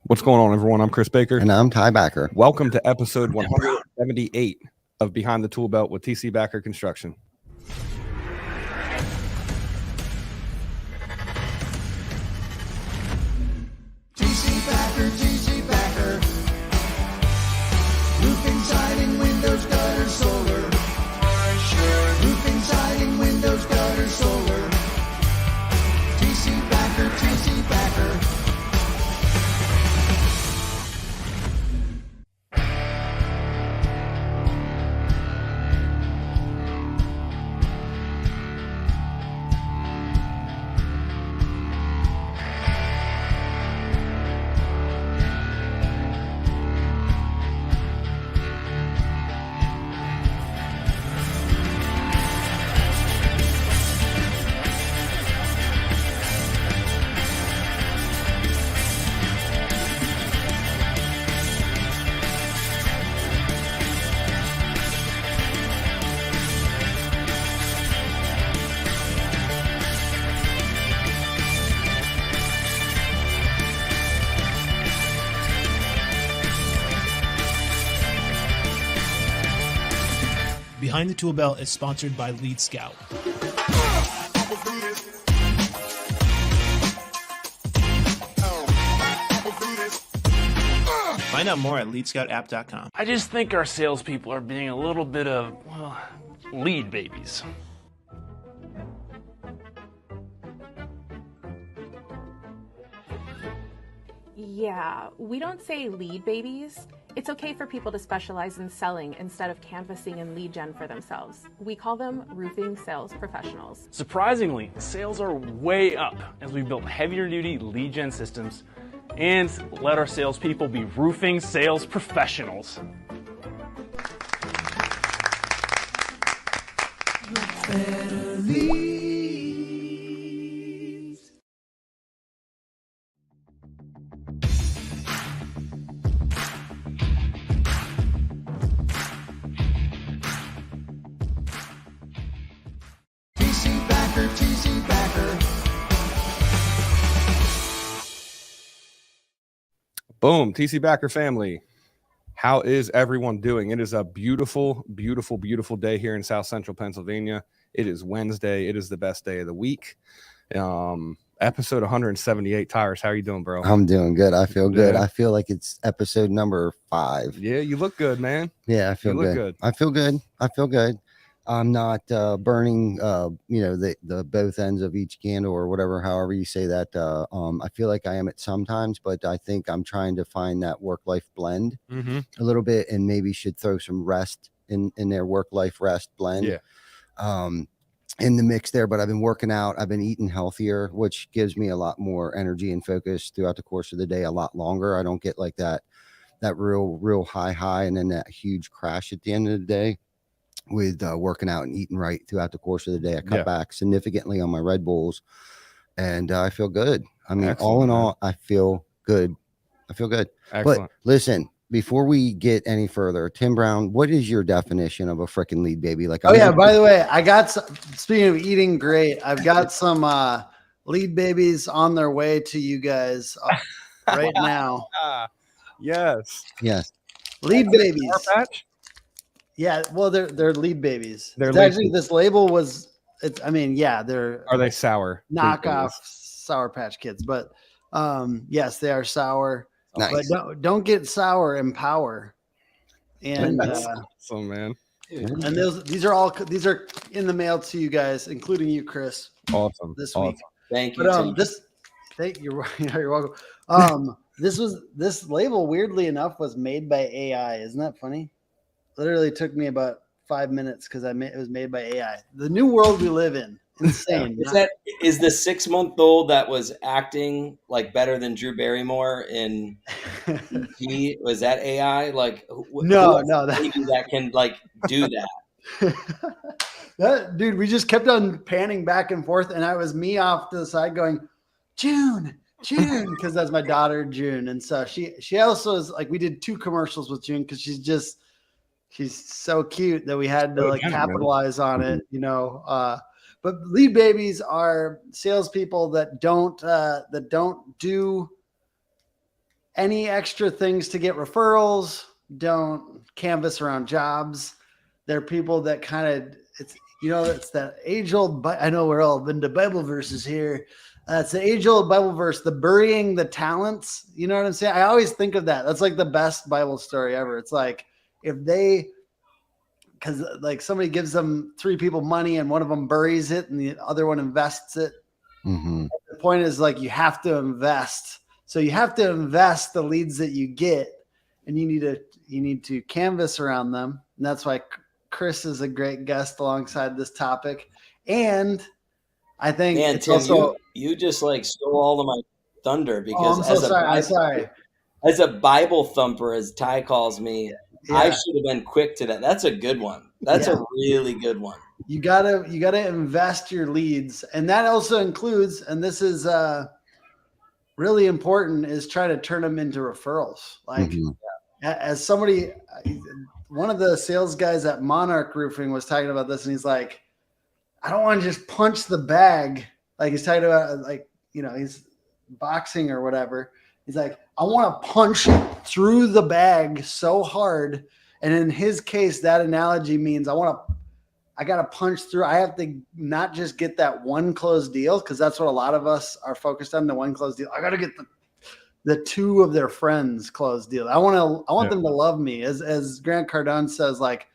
What's going on, everyone? I'm Chris Baker. And I'm Ty Backer. Welcome to episode 178 of Behind the Tool Belt with TC Backer Construction. TC Backer. Roofing, siding, windows, gutters, solar. Roofing, siding, windows, gutters, solar. TC Backer. Behind the Tool Belt is sponsored by Lead Scout. Find out more at leadscoutapp.com. I just think our salespeople are being a little bit of, well, lead babies. Yeah, we don't say lead babies. It's okay for people to specialize in selling instead of canvassing and lead gen for themselves. We call them roofing sales professionals. Surprisingly, sales are way up as we built heavier duty lead gen systems and let our salespeople be roofing sales professionals. Better leaves. TC Backer. Boom, TC Backer family. How is everyone doing? It is a beautiful, beautiful, beautiful day here in South Central Pennsylvania. It is Wednesday. It is the best day of the week. Episode 178. Tires, how are you doing, bro? I'm doing good. I feel good. Yeah. I feel like it's episode number 5. Yeah, you look good, man. Yeah, I feel You look good. I feel good. I'm not burning, the both ends of each candle or whatever, however you say that. I feel like I am at sometimes, but I think I'm trying to find that work-life blend a little bit, and maybe should throw some rest in their work-life rest blend. Yeah. In the mix there. But I've been working out. I've been eating healthier, which gives me a lot more energy and focus throughout the course of the day. A lot longer. I don't get like that real high, and then that huge crash at the end of the day. With working out and eating right throughout the course of the day. I cut back significantly on my Red Bulls, and I feel good. I mean, Excellent, all in man. all, I feel good. Excellent. But listen, before we get any further, Tim Brown, what is your definition of a freaking lead baby? Like, by the way, I got some, speaking of eating great, I've got some lead babies on their way to you guys right now. Yes. Lead babies. Sour Patch? Yeah, well, they're lead babies. They're It's lead actually, this label was, they're Are they sour? knockoff Sour Patch Kids, but yes, they are sour. Nice. But don't get sour in power. And That's awesome, man. and these are in the mail to you guys, including you, Chris, Awesome. this Awesome. week. Thank you. But Tim. thank you. You're welcome. This label, weirdly enough, was made by AI. Isn't that funny? Literally took me about 5 minutes because it was made by AI. The new world we live in. Insane. Is the 6-month-old that was acting like better than Drew Barrymore in ET, was that AI? Like No, that can like do that. Dude, we just kept on panning back and forth, and I was me off to the side going, June, because that's my daughter June, and so she also is like, we did 2 commercials with June because she's so cute that we had to capitalize on it, you know. But lead babies are salespeople that don't do any extra things to get referrals. Don't canvas around jobs. They're people that kind of, it's that age old, I know we're all into Bible verses here. It's the age old Bible verse, the burying the talents. You know what I'm saying? I always think of that. That's like the best Bible story ever. It's like because like somebody gives them 3 people money and one of them buries it and the other one invests it. Mm-hmm. The point is like you have to invest. So you have to invest the leads that you get, and you need to canvas around them. And that's why Chris is a great guest alongside this topic. And I think Man, it's Tim, also, you just like stole all of my thunder I'm because so sorry. I'm sorry. as a Bible thumper, as Ty calls me, I Yeah. should have been quick to that. That's a good one. That's a really good one. You gotta invest your leads, and that also includes, and this is really important, is try to turn them into referrals. Like as somebody, one of the sales guys at Monarch Roofing was talking about this, and he's like, I don't want to just punch the bag. Like he's talking about, like, he's boxing or whatever. He's like, I want to punch through the bag so hard. And in his case, that analogy means I got to punch through. I have to not just get that one closed deal, because that's what a lot of us are focused on, the one closed deal. I got to get the 2 of their friends closed deal. I want them to love me. As Grant Cardone says, like,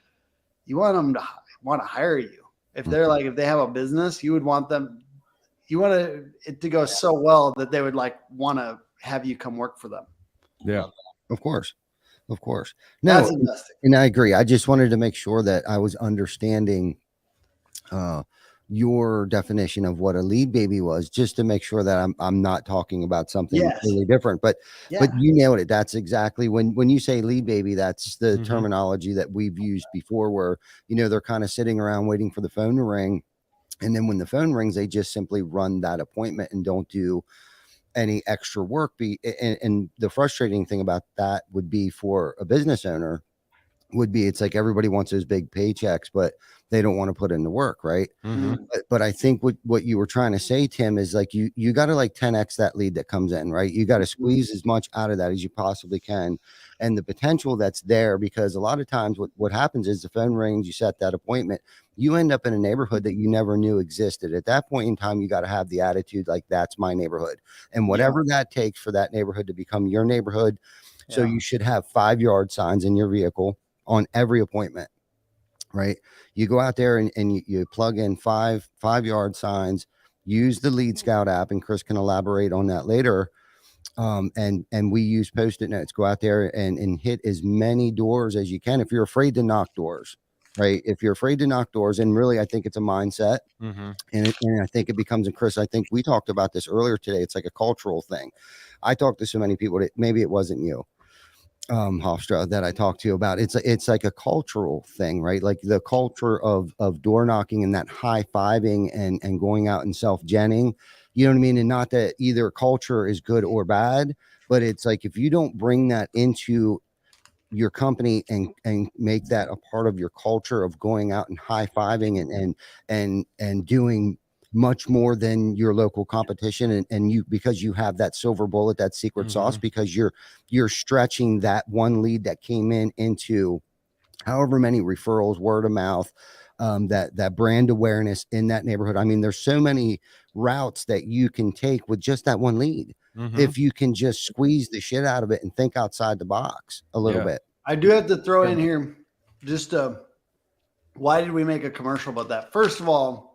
you want them to want to hire you. If they're like, if they have a business, you want it to go so well that they would like want to have you come work for them. Yeah. Of course. No, That's investing. and I agree. I just wanted to make sure that I was understanding your definition of what a lead baby was, just to make sure that I'm not talking about something really different. But you nailed it. That's exactly when you say lead baby, that's the terminology that we've used before, where they're kind of sitting around waiting for the phone to ring, and then when the phone rings, they just simply run that appointment and don't do any extra work. And the frustrating thing about that would be, for a business owner, would be, it's like everybody wants those big paychecks, but they don't want to put in the work, right? But I think what you were trying to say, Tim, is like you got to like 10x that lead that comes in, right? You got to squeeze as much out of that as you possibly can, and the potential that's there, because a lot of times what happens is the phone rings, you set that appointment, you end up in a neighborhood that you never knew existed. At that point in time, you got to have the attitude like, that's my neighborhood, and whatever that takes for that neighborhood to become your neighborhood. So you should have 5-yard signs in your vehicle on every appointment, right? You go out there and you plug in 5-yard signs, use the Lead Scout app, and Chris can elaborate on that later. And we use Post-it notes. Go out there and hit as many doors as you can. If you're afraid to knock doors, right? If you're afraid to knock doors, and really, I think it's a mindset. And I think it becomes, and Chris, I think we talked about this earlier today. It's like a cultural thing. I talked to so many people that maybe it wasn't you, Hofstra, that I talked to you about. It's like a cultural thing, right? Like the culture of door knocking and that high-fiving and going out and self-genning, you know what I mean? And not that either culture is good or bad, but it's like, if you don't bring that into your company and make that a part of your culture of going out and high-fiving and doing much more than your local competition, and you, because you have that silver bullet, that secret sauce, because you're stretching that one lead that came in into however many referrals, word of mouth, that brand awareness in that neighborhood. I mean, there's so many routes that you can take with just that one lead, if you can just squeeze the shit out of it and think outside the box a little bit. I do have to throw in here just why did we make a commercial about that? First of all,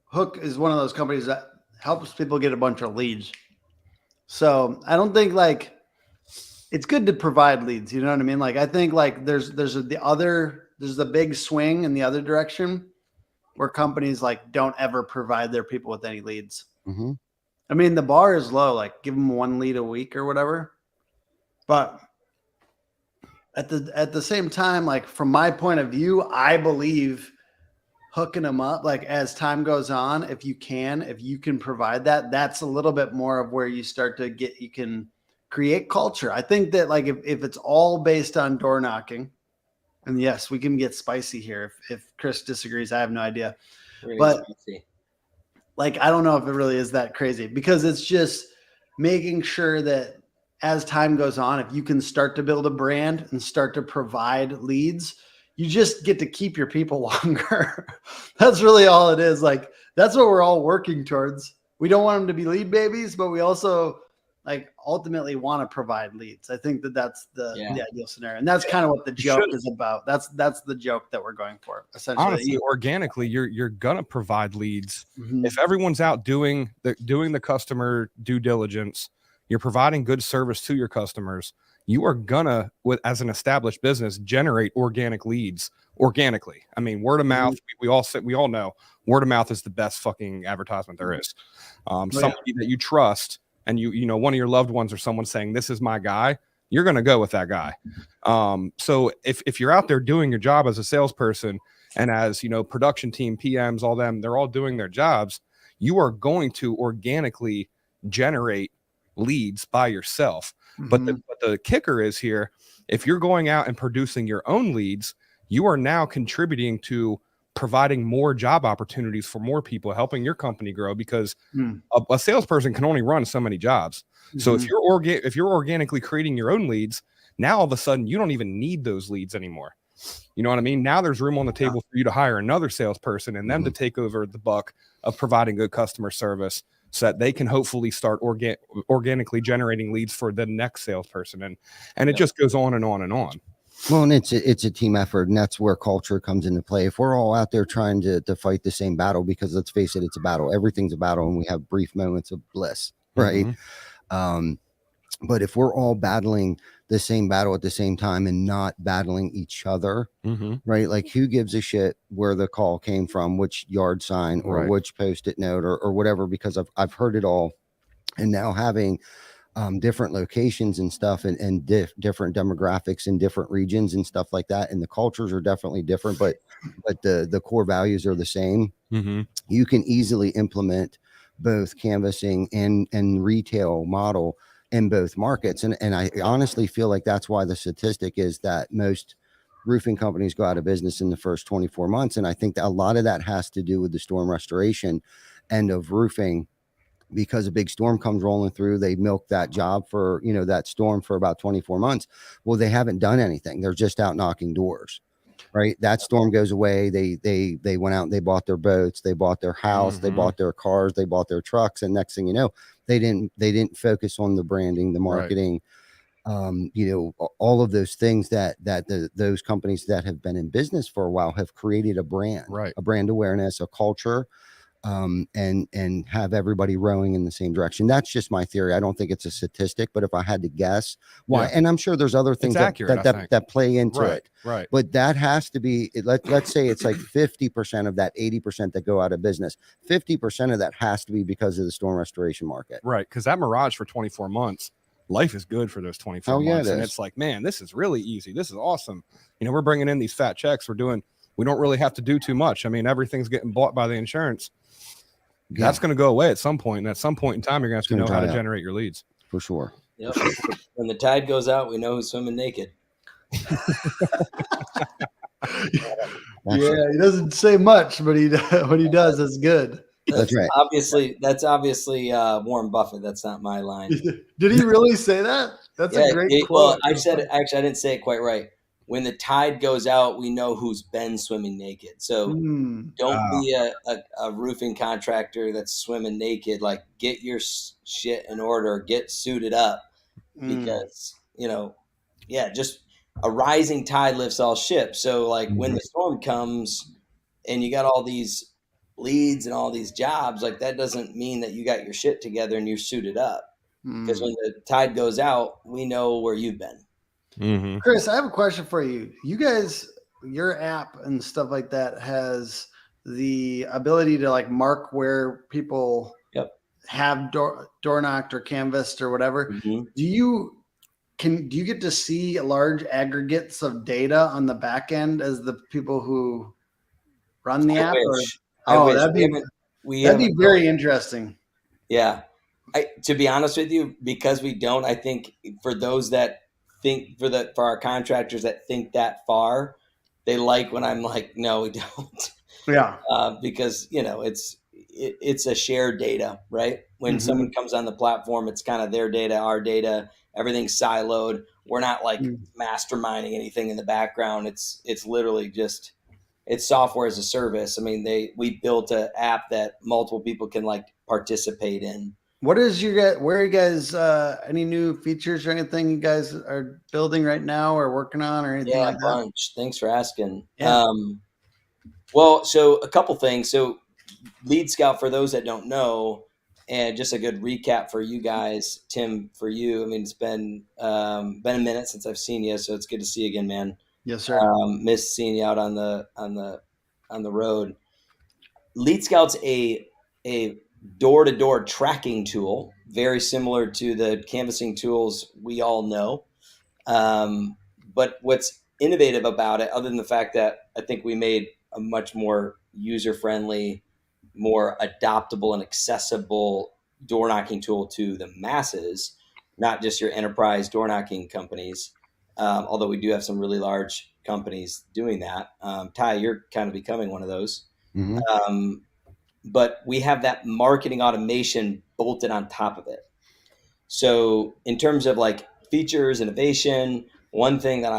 Hook is one of those companies that helps people get a bunch of leads. So I don't think like it's good to provide leads. You know what I mean? Like, I think like there's the big swing in the other direction, where companies like don't ever provide their people with any leads. I mean, the bar is low, like give them 1 lead a week or whatever. But at the same time, like from my point of view, I believe hooking them up, like as time goes on, if you can provide that, that's a little bit more of where you start to get, you can create culture. I think that like if it's all based on door knocking, and yes, we can get spicy here. If Chris disagrees, I have no idea. But like, I don't know if it really is that crazy, because it's just making sure that as time goes on, if you can start to build a brand and start to provide leads, you just get to keep your people longer. That's really all it is. Like, that's what we're all working towards. We don't want them to be lead babies, but we also like ultimately want to provide leads. I think that that's the ideal scenario. And that's kind of what the joke is about. That's the joke that we're going for, essentially. Honestly, organically, you're gonna provide leads. If everyone's out doing the customer due diligence, you're providing good service to your customers, you are gonna, as an established business, generate organic leads organically. I mean, word of mouth, we all know word of mouth is the best fucking advertisement there is. Somebody that you trust, and you know, one of your loved ones or someone saying, this is my guy, you're going to go with that guy. So if you're out there doing your job as a salesperson, and as, you know, production team, PMs, all them, they're all doing their jobs, you are going to organically generate leads by yourself. But the kicker is here, if you're going out and producing your own leads, you are now contributing to providing more job opportunities for more people, helping your company grow, because a salesperson can only run so many jobs. So if you're organically creating your own leads, now all of a sudden you don't even need those leads anymore. You know what I mean? Now there's room on the table for you to hire another salesperson and them to take over the buck of providing good customer service, so that they can hopefully start organically generating leads for the next salesperson. And it just goes on and on and on. Well, and it's a team effort, and that's where culture comes into play. If we're all out there trying to fight the same battle, because let's face it, it's a battle. Everything's a battle, and we have brief moments of bliss, right? But if we're all battling the same battle at the same time and not battling each other, right? Like, who gives a shit where the call came from, which yard sign or which Post-it note or whatever, because I've heard it all. And now having different locations and stuff, and different demographics in different regions and stuff like that, and the cultures are definitely different, but the core values are the same. You can easily implement both canvassing and retail model in both markets, and I honestly feel like that's why the statistic is that most roofing companies go out of business in the first 24 months. And I think that a lot of that has to do with the storm restoration end of roofing, because a big storm comes rolling through. They milk that job for, you know, that storm for about 24 months. Well, they haven't done anything. They're just out knocking doors, right? That storm goes away. They went out and they bought their boats, they bought their house, they bought their cars, they bought their trucks. And next thing you know, they didn't focus on the branding, the marketing, you know, all of those things that those companies that have been in business for a while have created a brand, a brand awareness, a culture, and have everybody rowing in the same direction. That's just my theory. I don't think it's a statistic, but if I had to guess why, and I'm sure there's other things that play into it, but that has to be, let's say it's like 50% of that 80% that go out of business. 50% of that has to be because of the storm restoration market. Right. Because that mirage for 24 months, life is good for those 24 months. And it's like, man, this is really easy. This is awesome. You know, we're bringing in these fat checks. We don't really have to do too much. I mean, everything's getting bought by the insurance. That's going to go away at some point. And at some point in time, you're going to have to know how to generate your leads. For sure. Yep. When the tide goes out, we know who's swimming naked. Yeah, he doesn't say much, but what he does is good. That's right. That's obviously Warren Buffett. That's not my line. Did he really say that? That's a great quote. Well, I said it, actually, I didn't say it quite right. When the tide goes out, we know who's been swimming naked. So don't be a roofing contractor that's swimming naked. Like, get your shit in order, get suited up, because, you know, just a rising tide lifts all ships. So, like, when the storm comes and you got all these leads and all these jobs, like, that doesn't mean that you got your shit together and you're suited up. Because when the tide goes out, we know where you've been. Chris, I have a question for you. You guys, your app and stuff like that has the ability to like mark where people have door knocked or canvassed or whatever. Do you get to see large aggregates of data on the back end as the people who run the app? That'd be very interesting. Yeah. To be honest with you, because we don't, I think for those that think, for our contractors that think that far, they like when I'm like, no, we don't. Yeah. Because, you know, it's it's a shared data, right? When someone comes on the platform, it's kind of their data, our data, everything's siloed. We're not like masterminding anything in the background. It's literally just, it's software as a service. I mean, we built an app that multiple people can like participate in. What is where are you guys, any new features or anything you guys are building right now or working on or anything like A that? bunch. Thanks for asking. Yeah. Well, so a couple things. So Lead Scout, for those that don't know, and just a good recap for you guys, Tim, for you. I mean, it's been a minute since I've seen you, so it's good to see you again, man. Yes, sir. Missed seeing you out on the road. Lead Scout's a door-to-door tracking tool, very similar to the canvassing tools we all know. But what's innovative about it, other than the fact that I think we made a much more user-friendly, more adoptable and accessible door knocking tool to the masses, not just your enterprise door knocking companies. Although we do have some really large companies doing that. Ty, you're kind of becoming one of those. But we have that marketing automation bolted on top of it. So in terms of like features, innovation, one thing that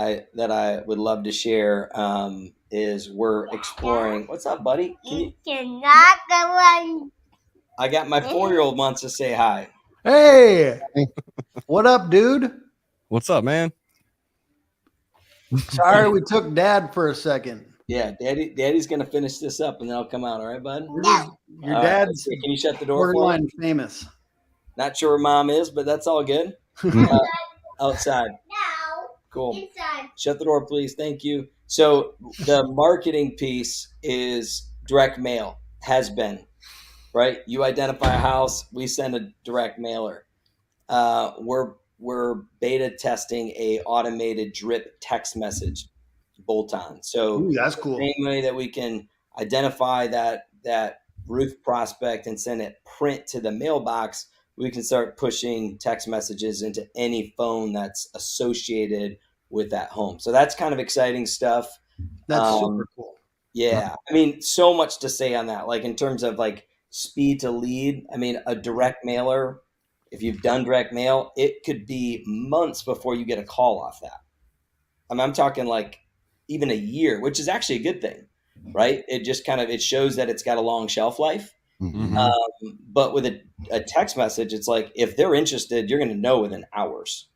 I would love to share is we're exploring. What's up, buddy? I got my 4-year-old wants to say hi. Hey, what up, dude? What's up, man? Sorry, we took Dad for a second. Yeah, Daddy's gonna finish this up and then I'll come out. All right, bud? Your dad's Can you shut the door for me? borderline famous. Not sure where Mom is, but that's all good. Outside. Cool. Inside. Shut the door, please. Thank you. So the marketing piece is direct mail, has been, right? You identify a house, we send a direct mailer. We're beta testing a automated drip text message bolt-on. So Ooh, that's cool. The same way that we can identify that roof prospect and send it print to the mailbox, we can start pushing text messages into any phone that's associated with that home. So that's kind of exciting stuff. That's super cool. Yeah. I mean, so much to say on that. Like in terms of like speed to lead, I mean, a direct mailer, if you've done direct mail, it could be months before you get a call off that. I mean, I'm talking like even a year, which is actually a good thing, right? It just kind of, it shows that it's got a long shelf life. But with a text message, it's like, if they're interested, you're going to know within hours.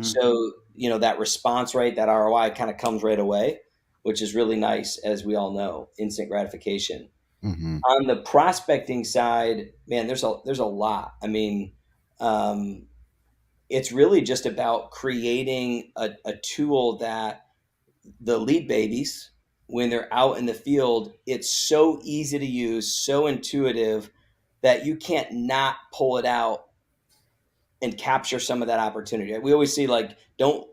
So, you know, that response rate, that ROI kind of comes right away, which is really nice, as we all know, instant gratification. On the prospecting side, man, there's a lot. I mean, it's really just about creating a tool that the lead babies, when they're out in the field, it's so easy to use, so intuitive that you can't not pull it out and capture some of that opportunity. We always see like, don't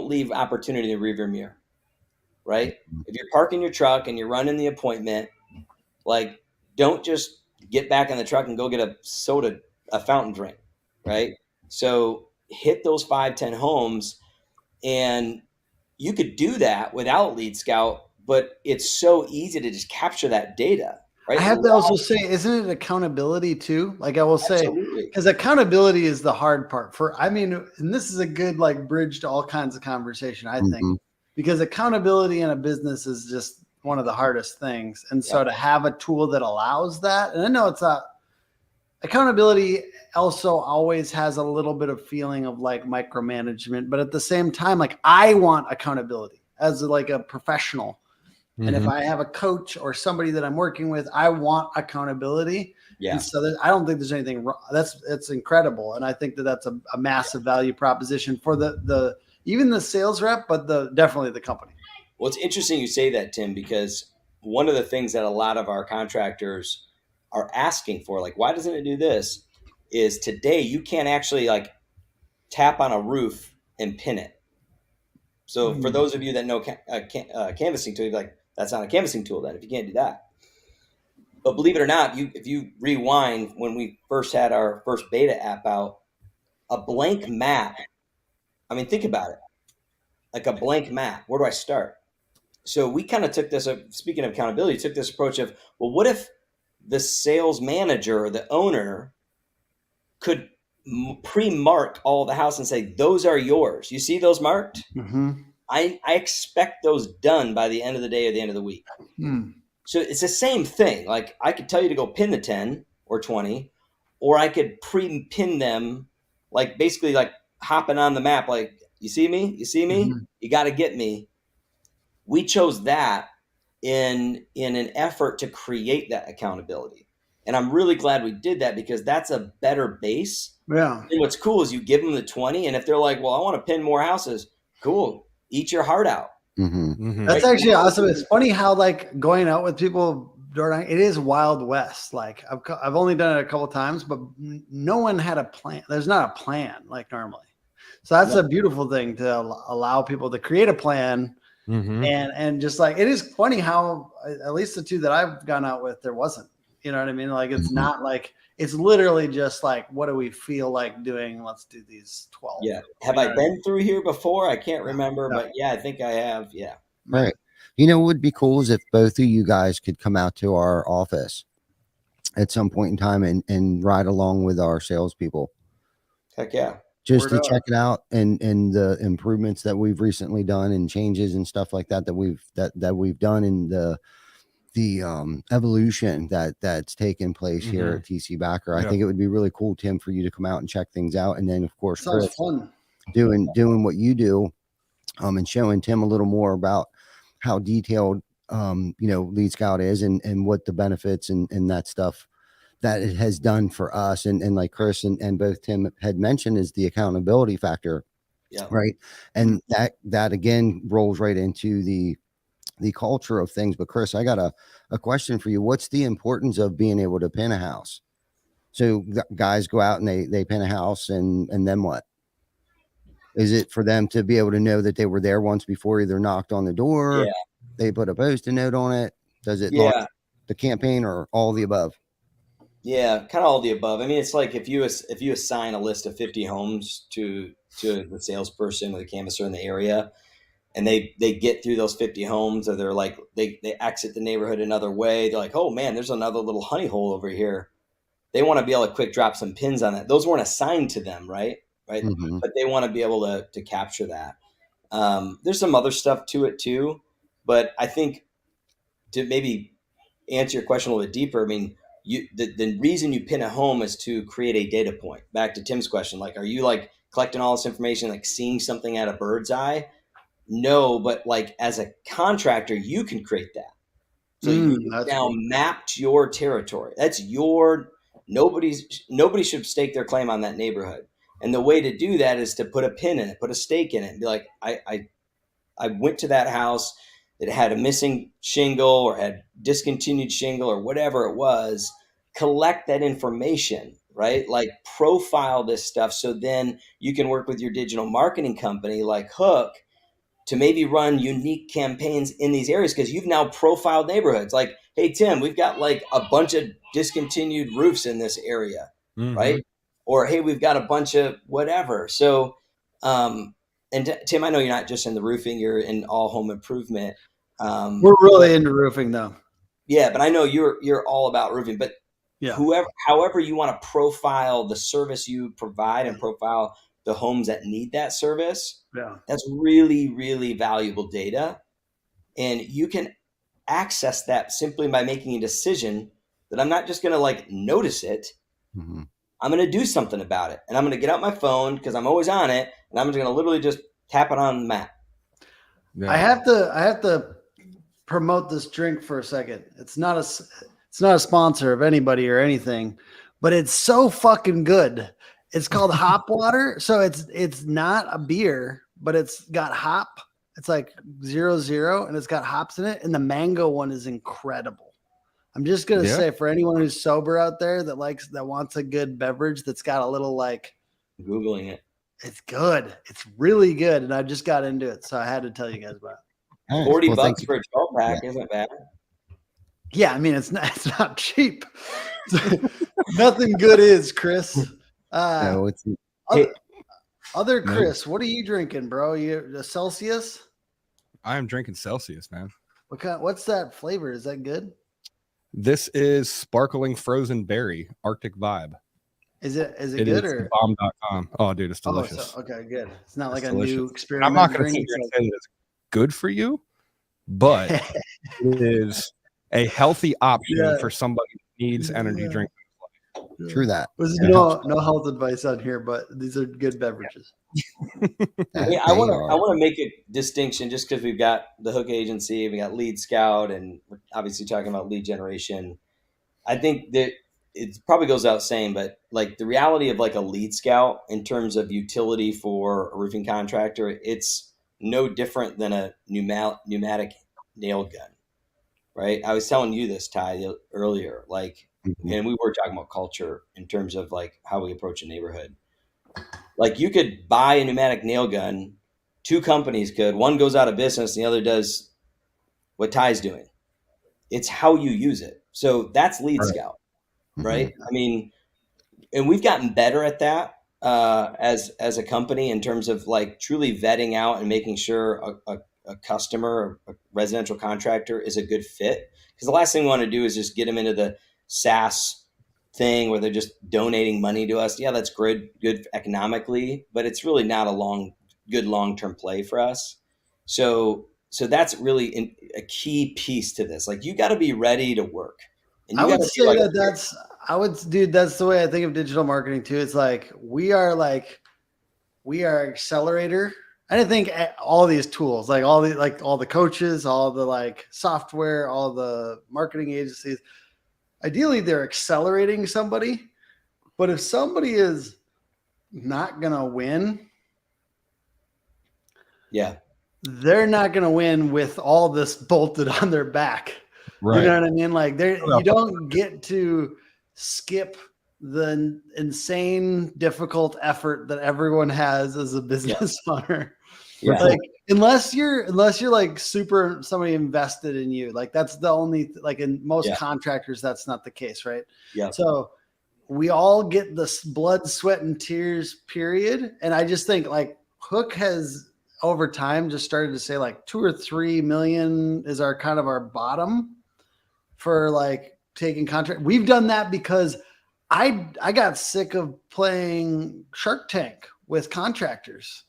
leave opportunity in the rearview mirror, right? If you're parking your truck and you're running the appointment, like, don't just get back in the truck and go get a fountain drink, right? So hit those 5-10 homes, and you could do that without Lead Scout, but it's so easy to just capture that data, right? I have to also say, isn't it accountability too? Like I will say, Absolutely. because accountability is the hard part and this is a good like bridge to all kinds of conversation, I think, because accountability in a business is just one of the hardest things. And so to have a tool that allows that, and I know it's not, accountability also always has a little bit of feeling of like micromanagement, but at the same time, like I want accountability as like a professional. And if I have a coach or somebody that I'm working with, I want accountability. Yeah. And so I don't think there's anything wrong. It's incredible. And I think that's a massive value proposition for even the sales rep, but definitely the company. Well, it's interesting you say that, Tim, because one of the things that a lot of our contractors are asking for, like, why doesn't it do this, is today you can't actually like tap on a roof and pin it. So for those of you that know canvassing tool, you're like, that's not a canvassing tool then if you can't do that. But believe it or not, if you rewind when we first had our first beta app out, a blank map, I mean, think about it. Like a blank map, where do I start? So we kind of took this, speaking of accountability, took this approach of, well, what if the sales manager or the owner could pre-mark all the house and say, those are yours. You see those marked? I expect those done by the end of the day or the end of the week. So it's the same thing. Like I could tell you to go pin the 10 or 20, or I could pre-pin them, like basically like hopping on the map. Like, you see me? You see me? You got to get me. We chose that in an effort to create that accountability. And I'm really glad we did that, because that's a better base. Yeah. And what's cool is you give them the 20, and if they're like, well, I want to pin more houses, cool. Eat your heart out. That's actually awesome. It's funny how like going out with people during it is Wild West. Like I've only done it a couple of times, but no one had a plan. There's not a plan like normally. So that's a beautiful thing to allow people to create a plan. And just like, it is funny how at least the two that I've gone out with, there wasn't, you know what I mean? Like, it's not like, it's literally just like, what do we feel like doing? Let's do these 12. Yeah. Have I been through here before? I can't remember, but yeah, I think I have. Yeah. Right. You know, what would be cool is if both of you guys could come out to our office at some point in time and ride along with our salespeople. Heck yeah. Just to check it out and the improvements that we've recently done and changes and stuff like that that we've done in the evolution that's taken place here at TC Backer. I think it would be really cool, Tim, for you to come out and check things out. And then of course, Chris, fun. doing what you do, and showing Tim a little more about how detailed, Lead Scout is and what the benefits and that stuff that it has done for us. And like Chris and both Tim had mentioned, is the accountability factor. Yeah. Right. And that again rolls right into the culture of things. But Chris, I got a question for you. What's the importance of being able to pin a house? So guys go out and they pin a house and then what? Is it for them to be able to know that they were there once before, either knocked on the door, they put a Post-it note on it? Does it launch the campaign, or all the above? Yeah, kind of all the above. I mean, it's like if you assign a list of 50 homes to the salesperson or the canvasser in the area, and they get through those 50 homes, or they're like they exit the neighborhood another way, they're like, oh man, there's another little honey hole over here. They want to be able to quick drop some pins on that. Those weren't assigned to them, right? But they want to be able to capture that. There's some other stuff to it too, but I think to maybe answer your question a little bit deeper, I mean, the reason you pin a home is to create a data point. Back to Tim's question, like, are you like collecting all this information, like seeing something at a bird's eye? No, but like as a contractor, you can create that. So you now mapped your territory. That's nobody should stake their claim on that neighborhood. And the way to do that is to put a pin in it, put a stake in it, and be like, I went to that house that had a missing shingle or had discontinued shingle or whatever it was. Collect that information, right? Like profile this stuff, so then you can work with your digital marketing company like Hook to maybe run unique campaigns in these areas, because you've now profiled neighborhoods. Like, hey, Tim, we've got like a bunch of discontinued roofs in this area, right? Or, hey, we've got a bunch of whatever. So, and Tim, I know you're not just in the roofing, you're in all home improvement. We're really into roofing though. Yeah, but I know you're all about roofing, but however you want to profile the service you provide and profile the homes that need that service, that's really, really valuable data. And you can access that simply by making a decision that I'm not just going to like notice it. I'm going to do something about it. And I'm going to get out my phone, because I'm always on it, and I'm just going to literally just tap it on the map. Yeah. I have to promote this drink for a second. It's not a sponsor of anybody or anything, but it's so fucking good. It's called Hop Water. So it's not a beer, but it's got hop. It's like 0.0, and it's got hops in it. And the mango one is incredible. I'm just going to say, for anyone who's sober out there that wants a good beverage that's got a little like Googling it. It's good. It's really good. And I just got into it. So I had to tell you guys about it. $40 for a 12-pack isn't bad. Yeah. I mean, it's not cheap. Nothing good is, Chris. No, it's other Chris, what are you drinking, bro? You a Celsius? I am drinking Celsius, man. What's that flavor? Is that good? This is sparkling frozen berry Arctic Vibe. Is it It good is or bomb.com. Oh, dude, it's oh, delicious. so, okay, good. It's not like It's a new delicious. experiment. I'm not going to drink. sit here and say that it's good for you, but it is a healthy option for somebody who needs energy drink. True that. There's It no helps. health advice on here, but these are good beverages. I want to make a distinction just because we've got the Hook Agency, we got Lead Scout, and we're obviously talking about lead generation. I think that it probably goes without saying, but like the reality of like a Lead Scout in terms of utility for a roofing contractor, it's no different than a pneumatic nail gun, right? I was telling you this, Ty, earlier, like, and we were talking about culture in terms of like how we approach a neighborhood. Like you could buy a pneumatic nail gun, two companies could, one goes out of business, and the other does what Ty's doing. It's how you use it. So that's Lead Scout, right? I mean, and we've gotten better at that as a company in terms of like truly vetting out and making sure a customer, a residential contractor is a good fit. Because the last thing we want to do is just get them into the SaaS thing where they're just donating money to us. Yeah, that's good economically, but it's really not a good long-term play for us. So that's really a key piece to this. Like you got to be ready to work. And I would say that's the way I think of digital marketing too. It's like we are accelerator. I didn't think all these tools, like all the coaches, all the like software, all the marketing agencies, ideally they're accelerating somebody. But if somebody is not going to win, they're not going to win with all this bolted on their back. Right. You know what I mean? Like you don't get to skip the insane, difficult effort that everyone has as a business owner. Yeah. Like unless you're like super somebody invested in you, like that's the only like in most contractors, that's not the case, right? Yeah. So we all get this blood, sweat, and tears period. And I just think like Hook has over time just started to say like 2 or 3 million is our kind of our bottom for like taking contract. We've done that because I got sick of playing Shark Tank with contractors,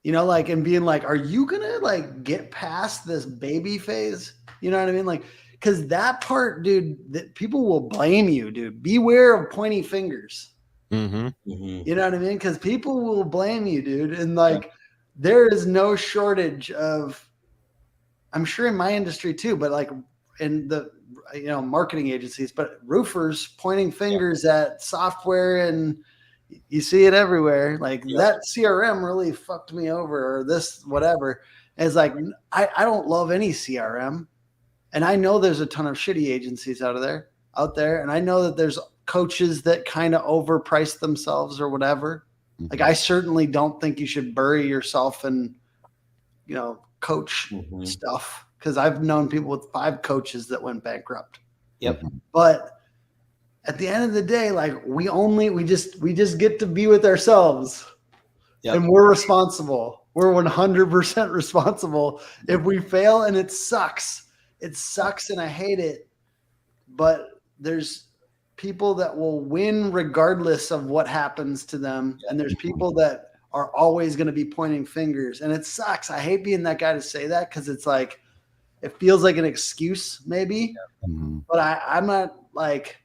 you know, like, and being like, are you going to like get past this baby phase? You know what I mean? Like, cause that part, dude, that people will blame you, dude. Beware of pointy fingers. Mm-hmm. Mm-hmm. You know what I mean? Cause people will blame you, dude. And like, there is no shortage of, I'm sure in my industry too, but like in the, you know, marketing agencies, but roofers pointing fingers at software, and you see it everywhere. Like that CRM really fucked me over, or this, whatever. And it's like, I don't love any CRM. And I know there's a ton of shitty agencies out there. And I know that there's coaches that kind of overprice themselves or whatever. Mm-hmm. Like I certainly don't think you should bury yourself in, you know, coach stuff. Cause I've known people with 5 coaches that went bankrupt. Yep. But at the end of the day, like we just get to be with ourselves, and we're responsible. We're 100% responsible. If we fail, and it sucks, and I hate it, but there's people that will win regardless of what happens to them. And there's people that are always going to be pointing fingers, and it sucks. I hate being that guy to say that, because it's like, it feels like an excuse maybe, but I'm not like,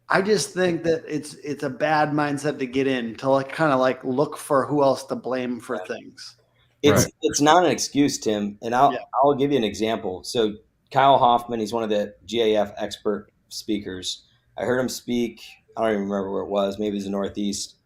I just think that it's a bad mindset to get in, to like kind of like look for who else to blame for things. It's not an excuse, Tim. And I'll give you an example. So Kyle Hoffman, he's one of the GAF expert speakers. I heard him speak. I don't even remember where it was. Maybe it was the Northeast.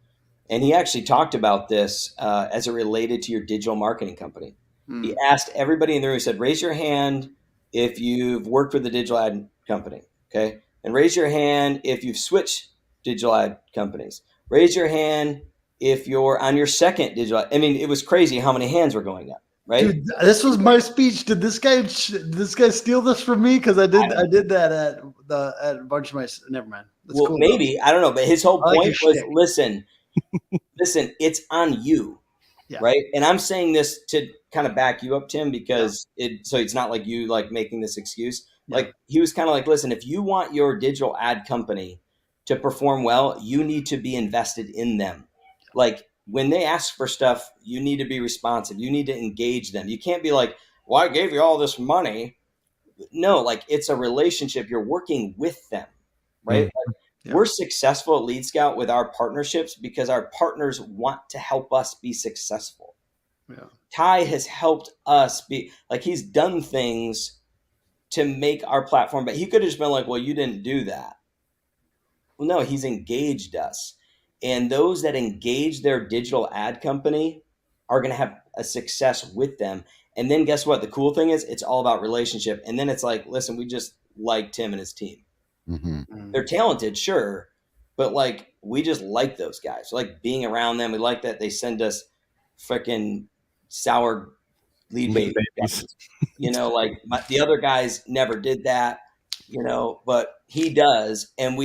And he actually talked about this as it related to your digital marketing company. He asked everybody in the room, he said, raise your hand if you've worked with a digital ad company. Okay. And raise your hand if you've switched digital ad companies. Raise your hand if you're on your second digital ad. I mean, it was crazy how many hands were going up, right? Dude, this was my speech. Did this guy steal this from me? Because I did that at a bunch of my. Never mind. That's cool, maybe though. I don't know, but his whole point was, listen, it's on you, right? And I'm saying this to kind of back you up, Tim, because it's not like you like making this excuse. Like he was kind of like, listen, if you want your digital ad company to perform well, you need to be invested in them. Like when they ask for stuff, you need to be responsive. You need to engage them. You can't be like, well, I gave you all this money. No, like it's a relationship. You're working with them, right? Like, we're successful at Lead Scout with our partnerships because our partners want to help us be successful. Ty has helped us be like, he's done things to make our platform, but he could have just been like, well, you didn't do that. Well, no, he's engaged us. And those that engage their digital ad company are going to have a success with them. And then guess what? The cool thing is it's all about relationship. And then it's like, listen, we just like Tim and his team. They're talented, sure. But like, we just like those guys. We like being around them. We like that they send us freaking sour lead babies. You know, like the other guys never did that, you know, but he does. And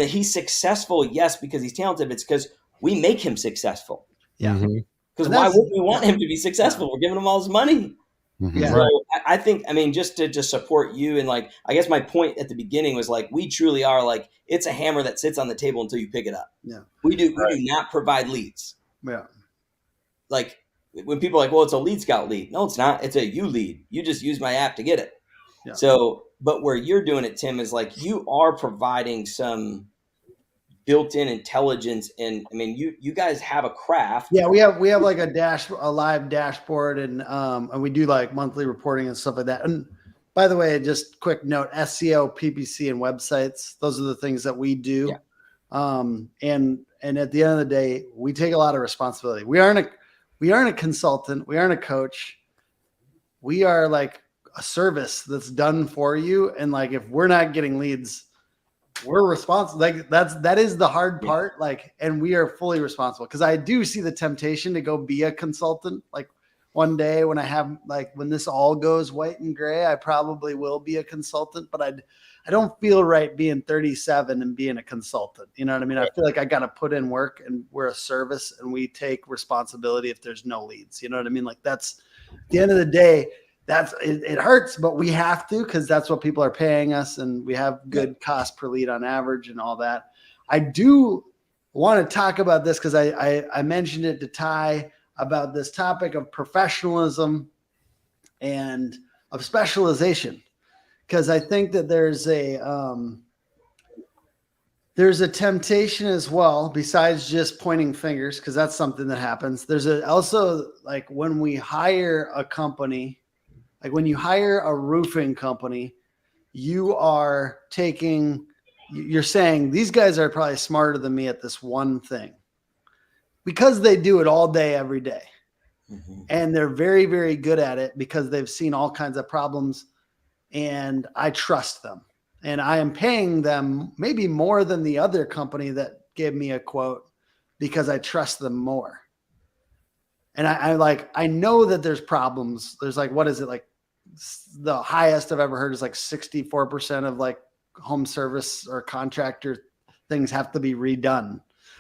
he's successful, yes, because he's talented. It's because we make him successful. Because why would we want him to be successful? We're giving him all his money. So I think, I mean, just to support you, and like, I guess my point at the beginning was like, we truly are like, it's a hammer that sits on the table until you pick it up. We do not provide leads. Like when people are like, well, it's a Lead Scout lead. No, it's not. It's a you lead. You just use my app to get it. So, but where you're doing it, Tim, is like you are providing some built-in intelligence, and I mean, you guys have a craft. Yeah, we have like a live dashboard, and we do like monthly reporting and stuff like that. And by the way, just quick note: SEO, PPC, and websites. Those are the things that we do. And at the end of the day, we take a lot of responsibility. We aren't a consultant. We aren't a coach. We are like a service that's done for you. And like, if we're not getting leads, we're responsible. Like that is the hard part. Like, and we are fully responsible, because I do see the temptation to go be a consultant. Like one day when when this all goes white and gray, I probably will be a consultant, but I don't feel right being 37 and being a consultant. You know what I mean? I feel like I got to put in work, and we're a service and we take responsibility if there's no leads. You know what I mean? Like that's at the end of the day, it hurts, but we have to, because that's what people are paying us, and we have good cost per lead on average and all that. I do want to talk about this because I mentioned it to Ty about this topic of professionalism and of specialization, because I think that there's a temptation as well, besides just pointing fingers, because that's something that happens. There's also like when we hire a company. Like when you hire a roofing company, you're saying these guys are probably smarter than me at this one thing, because they do it all day, every day. And they're very, very good at it because they've seen all kinds of problems, and I trust them, and I am paying them maybe more than the other company that gave me a quote, because I trust them more. And I know that there's problems. There's like, what is it? Like the highest I've ever heard is like 64% of like home service or contractor things have to be redone.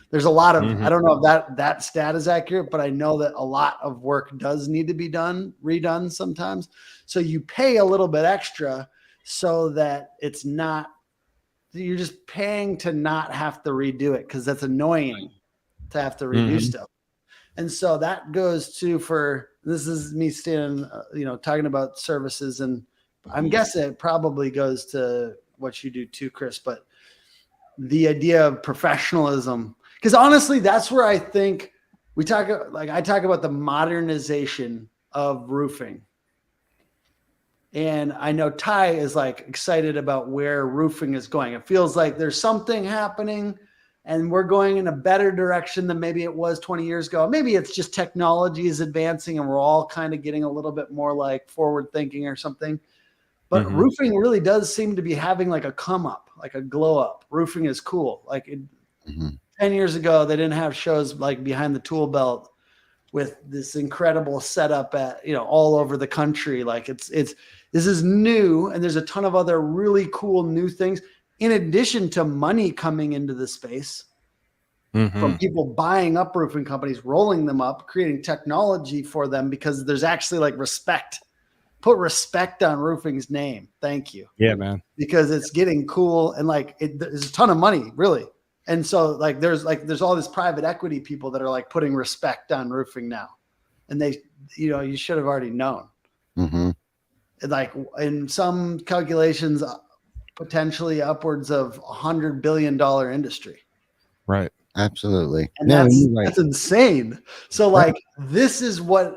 There's a lot of, I don't know if that stat is accurate, but I know that a lot of work does need to be redone sometimes. So you pay a little bit extra so that it's not, you're just paying to not have to redo it, because that's annoying to have to redo stuff. And so that goes to, this is me standing, talking about services, and I'm guessing it probably goes to what you do too, Chris, but the idea of professionalism, because honestly, that's where I think I talk about the modernization of roofing. And I know Ty is like excited about where roofing is going. It feels like there's something happening, and we're going in a better direction than maybe it was 20 years ago. Maybe it's just technology is advancing and we're all kind of getting a little bit more like forward thinking or something. But roofing really does seem to be having like a come up, like a glow up. Roofing is cool. Like 10 years ago, they didn't have shows like Behind the ToolBelt with this incredible setup at, all over the country. Like this is new, and there's a ton of other really cool new things, in addition to money coming into the space from people buying up roofing companies, rolling them up, creating technology for them, because there's actually like respect put respect on roofing's name. Thank you. Yeah, man. Because it's getting cool and like there's a ton of money, really. And so like there's all this private equity people that are like putting respect on roofing now. And they, you should have already known. Mm-hmm. Like in some calculations, potentially upwards of $100 billion industry. Right. Absolutely. And No, that's, you're right. that's insane. So like, this is why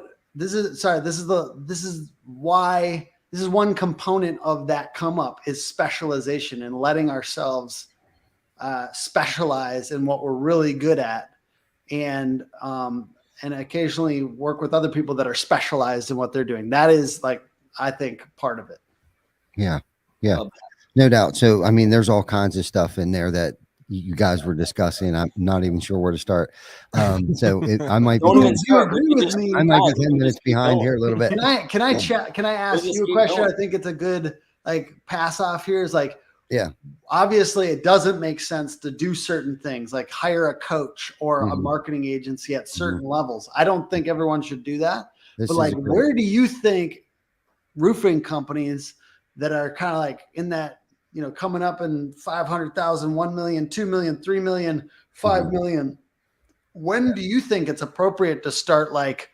this is one component of that come up is specialization and letting ourselves specialize in what we're really good at. And occasionally work with other people that are specialized in what they're doing. That is like, I think part of it. Yeah. Yeah. No doubt. So, I mean, there's all kinds of stuff in there that you guys were discussing. I'm not even sure where to start. So I might be, you agree with me? I might be 10 minutes behind here a little bit. Can I ask you a question? I think it's a good like pass off here is like, yeah, obviously it doesn't make sense to do certain things like hire a coach or a marketing agency at certain levels. I don't think everyone should do that. But like, where do you think roofing companies that are kind of like in that, coming up in 500,000, 1 million, 2 million, 3 million, 5 million, when do you think it's appropriate to start like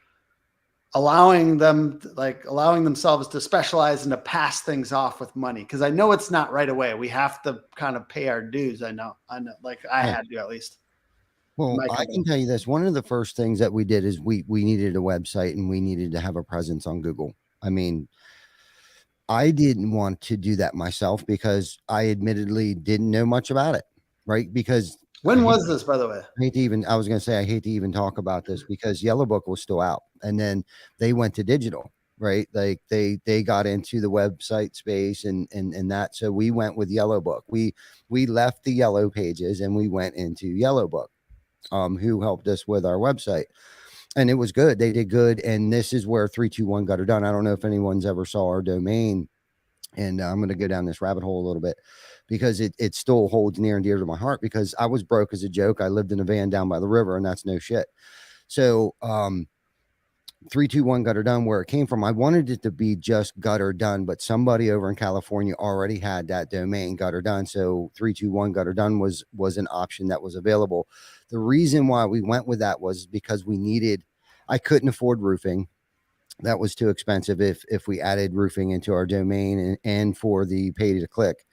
allowing themselves to specialize and to pass things off with money? Because I know it's not right away. We have to kind of pay our dues. I know like I had to at least. Well, I can tell you this. One of the first things that we did is we needed a website and we needed to have a presence on Google. I mean, I didn't want to do that myself because I admittedly didn't know much about it, right? Because when was this, by the way? I was going to say, I hate to even talk about this because Yellow Book was still out and then they went to digital, right? Like they got into the website space and that. So we went with Yellow Book. We left the Yellow Pages and we went into Yellow Book, who helped us with our website. And it was good. They did good. And this is where 321 got her done. I don't know if anyone's ever saw our domain. And I'm going to go down this rabbit hole a little bit because it still holds near and dear to my heart because I was broke as a joke. I lived in a van down by the river and that's no shit. So 321 got her done where it came from. I wanted it to be just got her done, but somebody over in California already had that domain got her done. So 321 got her done was an option that was available. The reason why we went with that was because I couldn't afford roofing. That was too expensive if we added roofing into our domain and for the pay to click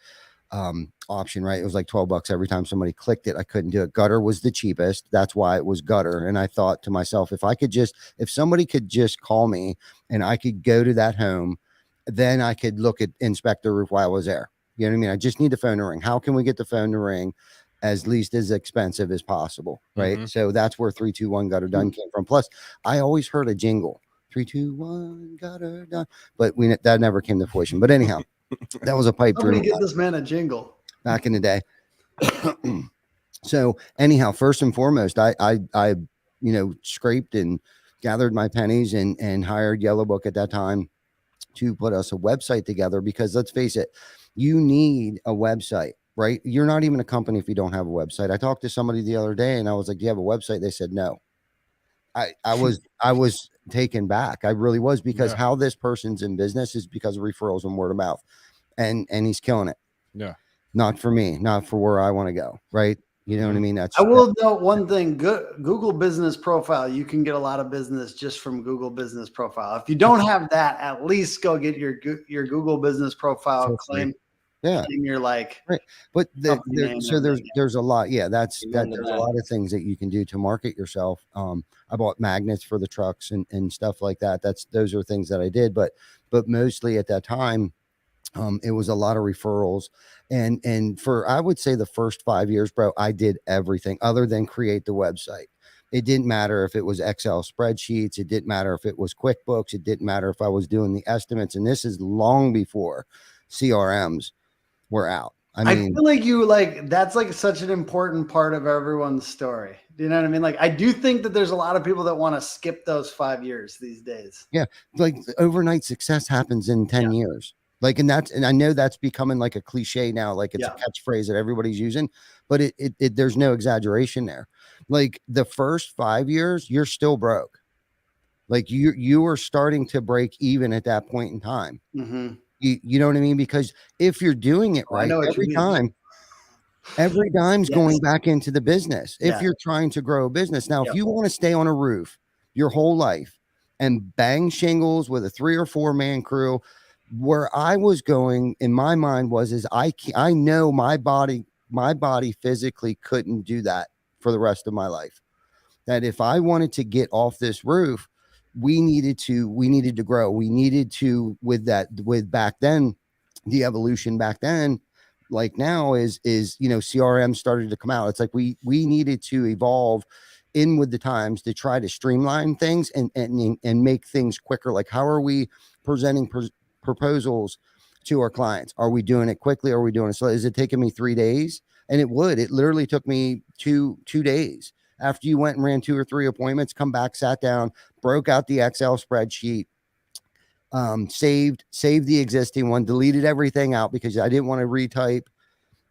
option, right? It was like $12 every time somebody clicked it. I couldn't do it. Gutter was the cheapest. That's why it was Gutter. And I thought to myself, if somebody could just call me and I could go to that home, then I could inspect the roof while I was there. You know what I mean? I just need the phone to ring. How can we get the phone to ring as least as expensive as possible? Right. So that's where 321 got her done came from. Plus I always heard a jingle. 321 got her done, but that never came to fruition. But anyhow, that was a pipe dream. Somebody get this man a jingle back in the day. So anyhow, first and foremost, I scraped and gathered my pennies and hired Yellow Book at that time to put us a website together because let's face it, you need a website, right? You're not even a company if you don't have a website. I talked to somebody the other day and I was like, do you have a website? They said no. I was taken back. I really was because how this person's in business is because of referrals and word of mouth, and he's killing it. Yeah, not for me, not for where I want to go. Right? You know what I mean? I will note one thing: Google Business Profile. You can get a lot of business just from Google Business Profile. If you don't have that, at least go get your Google Business Profile claim. Yeah, you're like, right. But there's a lot. Yeah, there's a lot of things that you can do to market yourself. I bought magnets for the trucks and stuff like that. Those are things that I did, but mostly at that time, it was a lot of referrals. And for, I would say the first 5 years, bro, I did everything other than create the website. It didn't matter if it was Excel spreadsheets. It didn't matter if it was QuickBooks. It didn't matter if I was doing the estimates. And this is long before CRMs were out. I feel like that's like such an important part of everyone's story. Do you know what I mean? Like, I do think that there's a lot of people that want to skip those 5 years these days. Yeah. Like overnight success happens in 10 years. Like, and I know that's becoming like a cliche now. Like it's a catchphrase that everybody's using, but there's no exaggeration there. Like the first 5 years, you're still broke. Like you are starting to break even at that point in time. Mm-hmm. You know what I mean? Because if you're doing it Oh, I right, know what you mean. every dime's Yes. going back into the business. If Yeah. you're trying to grow a business. Now, Yep. if you want to stay on a roof your whole life and bang shingles with a 3 or 4 man crew, where I was going in my mind is I know my body physically couldn't do that for the rest of my life. That if I wanted to get off this roof, we needed to grow. We needed to, with back then, the evolution back then, like now is CRM started to come out. It's like we needed to evolve in with the times to try to streamline things and make things quicker. Like, how are we presenting proposals to our clients? Are we doing it quickly? Are we doing it slow? Is it taking me 3 days? And it literally took me two days. After you went and ran 2 or 3 appointments, come back, sat down, broke out the Excel spreadsheet, saved the existing one, deleted everything out because I didn't want to retype,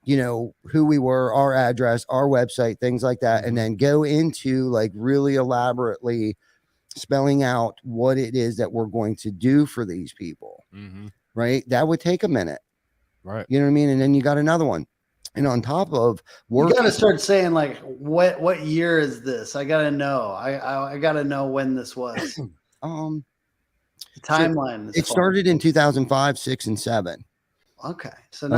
who we were, our address, our website, things like that. And then go into like really elaborately spelling out what it is that we're going to do for these people. Right. That would take a minute. Right. You know what I mean? And then you got another one. And on top of work, you got to start saying like, what year is this? I got to know. I got to know when this was. The timeline. It started in 2005, 6, and 7. Okay. So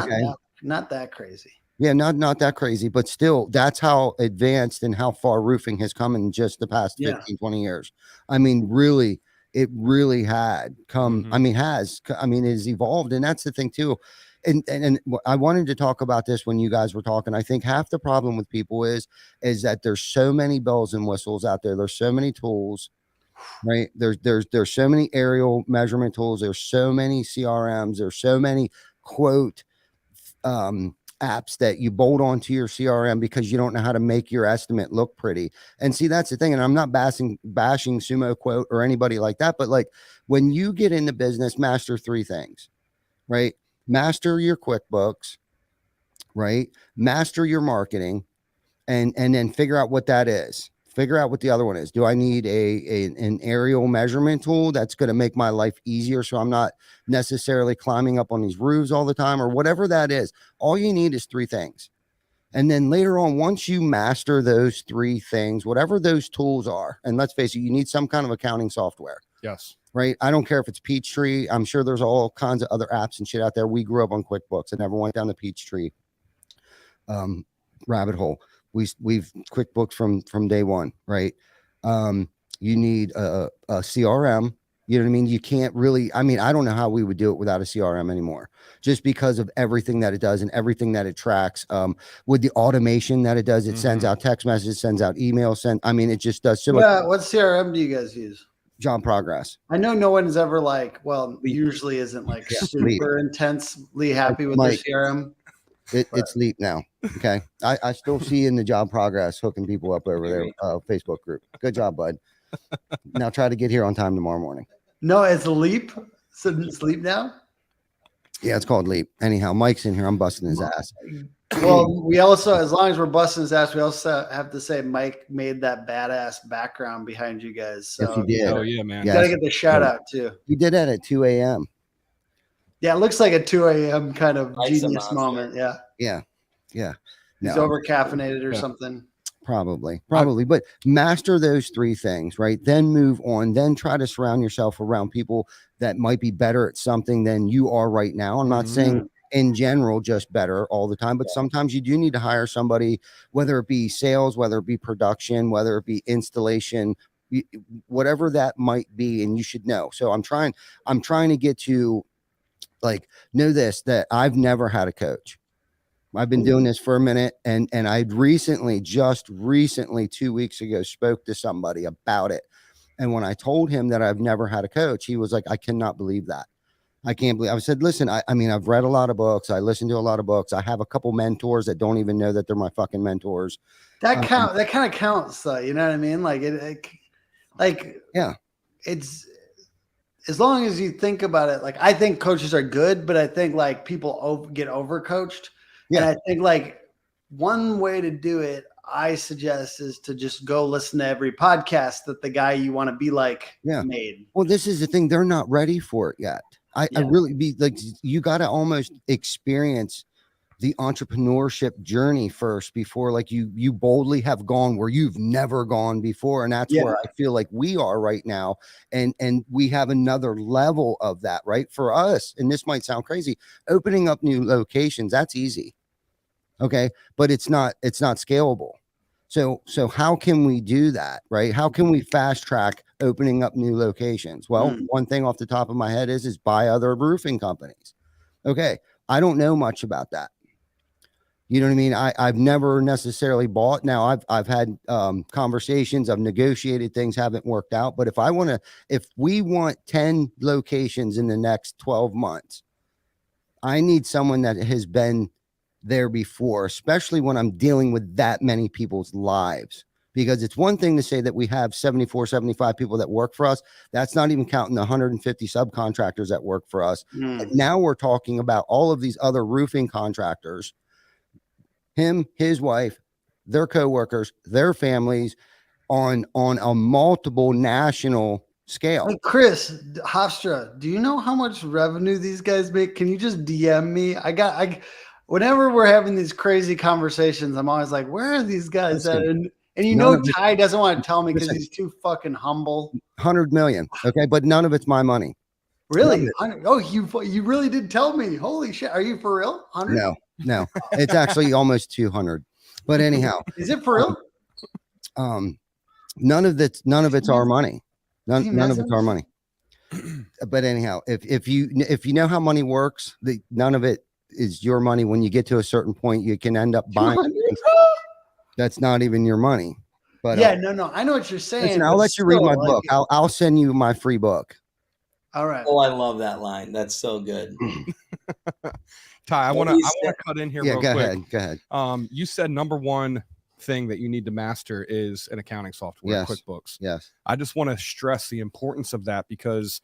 not that crazy. Yeah, not that crazy, but still, that's how advanced and how far roofing has come in just the past 15, 20 years. I mean, really, it really had come. I mean, it has evolved. And that's the thing too. And I wanted to talk about this when you guys were talking. I think half the problem with people is that there's so many bells and whistles out there. There's so many tools, right? There's so many aerial measurement tools. There's so many CRMs. There's so many quote apps that you bolt onto your CRM because you don't know how to make your estimate look pretty. And see, that's the thing. And I'm not bashing Sumo Quote or anybody like that, but like when you get into business, master 3 things, right? Master your QuickBooks, right? Master your marketing, and then figure out what that is. Figure out what the other one is. Do I need an aerial measurement tool that's going to make my life easier so I'm not necessarily climbing up on these roofs all the time, or whatever that is? All you need is 3 things. And then later on, once you master those 3 things, whatever those tools are, and let's face it, you need some kind of accounting software. Yes. Right. I don't care if it's Peachtree. I'm sure there's all kinds of other apps and shit out there. We grew up on QuickBooks and never went down the Peachtree rabbit hole. We've QuickBooks from day one. Right. You need a CRM. You know what I mean? You can't really, I don't know how we would do it without a CRM anymore, just because of everything that it does and everything that it tracks. With the automation that it does, it sends out text messages, sends out emails, it just does so much. What CRM do you guys use? Job Progress. I know no one's ever usually isn't super intensely happy with their CRM. It's Leap now. Okay. I still see in the Job Progress hooking people up over there, Facebook group. Good job, bud. Now try to get here on time tomorrow morning. No, it's Leap. So it's Leap now? Yeah, it's called Leap. Anyhow, Mike's in here. I'm busting his ass. Well, we also, as long as we're busting his ass, we also have to say Mike made that badass background behind you guys. So yes, he did. Oh yeah, man. You gotta get the shout out too. He did that at 2 a.m. Yeah, it looks like a 2 a.m. kind of genius moment. Yeah. No, He's over caffeinated or something. Probably. But master those 3 things, right? Then move on. Then try to surround yourself around people that might be better at something than you are right now. I'm not saying in general just better all the time, but sometimes you do need to hire somebody, whether it be sales, whether it be production, whether it be installation, whatever that might be, and you should know. So I'm trying to get to know this, that I've never had a coach. I've been doing this for a minute, and I just recently 2 weeks ago spoke to somebody about it. And when I told him that I've never had a coach, he was like, I cannot believe that. I can't believe. I said, listen, I've read a lot of books. I listen to a lot of books. I have a couple mentors that don't even know that they're my fucking mentors. That kind of counts, though. You know what I mean? It's as long as you think about it. I think coaches are good, but I think people get overcoached. Yeah. And I think one way to do it, I suggest is to just go listen to every podcast that the guy you want to be like made. Well, this is the thing. They're not ready for it yet. I really be like, you got to almost experience the entrepreneurship journey first before like you boldly have gone where you've never gone before. And that's where I feel like we are right now. And we have another level of that, right? For us, and this might sound crazy, opening up new locations, that's easy. Okay. But it's not scalable. So how can we do that, right? How can we fast track opening up new locations? Well, one thing off the top of my head is buy other roofing companies. Okay. I don't know much about that. You know what I mean? I've never necessarily bought. Now I've had conversations, I've negotiated things, haven't worked out. But if we want 10 locations in the next 12 months, I need someone that has been there before, especially when I'm dealing with that many people's lives. Because it's one thing to say that we have 74, 75 people that work for us. That's not even counting the 150 subcontractors that work for us. And now we're talking about all of these other roofing contractors, him, his wife, their coworkers, their families on a multiple national scale. Hey, Chris Hofstra, do you know how much revenue these guys make? Can you just DM me? Whenever we're having these crazy conversations, I'm always like, where are these guys at? And you know, Ty doesn't want to tell me because he's too fucking humble. 100 million. Okay. But none of it's my money. Really? Oh, you really did tell me. Holy shit. Are you for real? 100? No, it's actually almost 200. But anyhow, is it for real? None of it's our money. None of it's our money. But anyhow, if you know how money works, none of it is your money. When you get to a certain point, you can end up buying things that's not even your money. But no, I know what you're saying. Listen, I'll let you read my book. I'll send you my free book. All right. Oh, I love that line. That's so good. Ty, I want to cut in here real quick. Go ahead. You said number one thing that you need to master is an accounting software, QuickBooks. Yes. I just want to stress the importance of that because,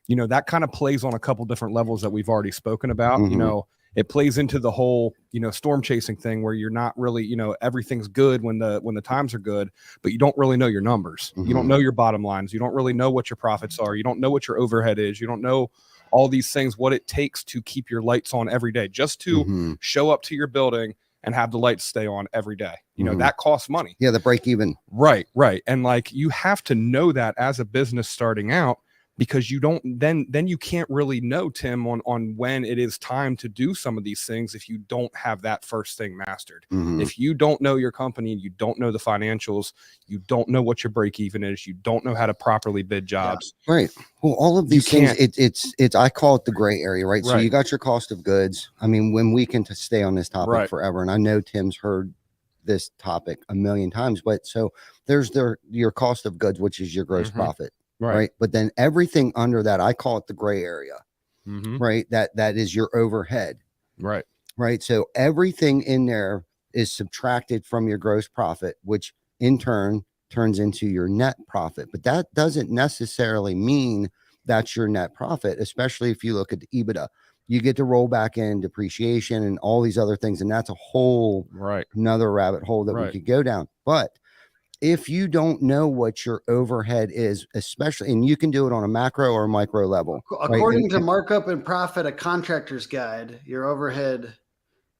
you know, that kind of plays on a couple different levels that we've already spoken about. You know, it plays into the whole, you know, storm chasing thing where you're not really, you know, everything's good when the times are good, but you don't really know your numbers. You don't know your bottom lines. You don't really know what your profits are. You don't know what your overhead is. You don't know all these things, what it takes to keep your lights on every day, just to show up to your building and have the lights stay on every day. You know, that costs money. Yeah, the break even. Right. And like, you have to know that as a business starting out, because you don't, then you can't really know, Tim, on when it is time to do some of these things if you don't have that first thing mastered. If you don't know your company and you don't know the financials, you don't know what your break even is, you don't know how to properly bid jobs. Yeah. Right. Well, all of these things, it's I call it the gray area, right? So you got your cost of goods. I mean, when we can stay on this topic forever, and I know Tim's heard this topic a million times, but so there's your cost of goods, which is your gross profit. Right. But then everything under that, I call it the gray area, right? That is your overhead. Right. So everything in there is subtracted from your gross profit, which in turn turns into your net profit. But that doesn't necessarily mean that's your net profit, especially if you look at the EBITDA. You get to roll back in depreciation and all these other things. And that's a whole another rabbit hole that we could go down. But if you don't know what your overhead is, especially, and you can do it on a macro or a micro level. According to Markup and Profit, a contractor's guide, your overhead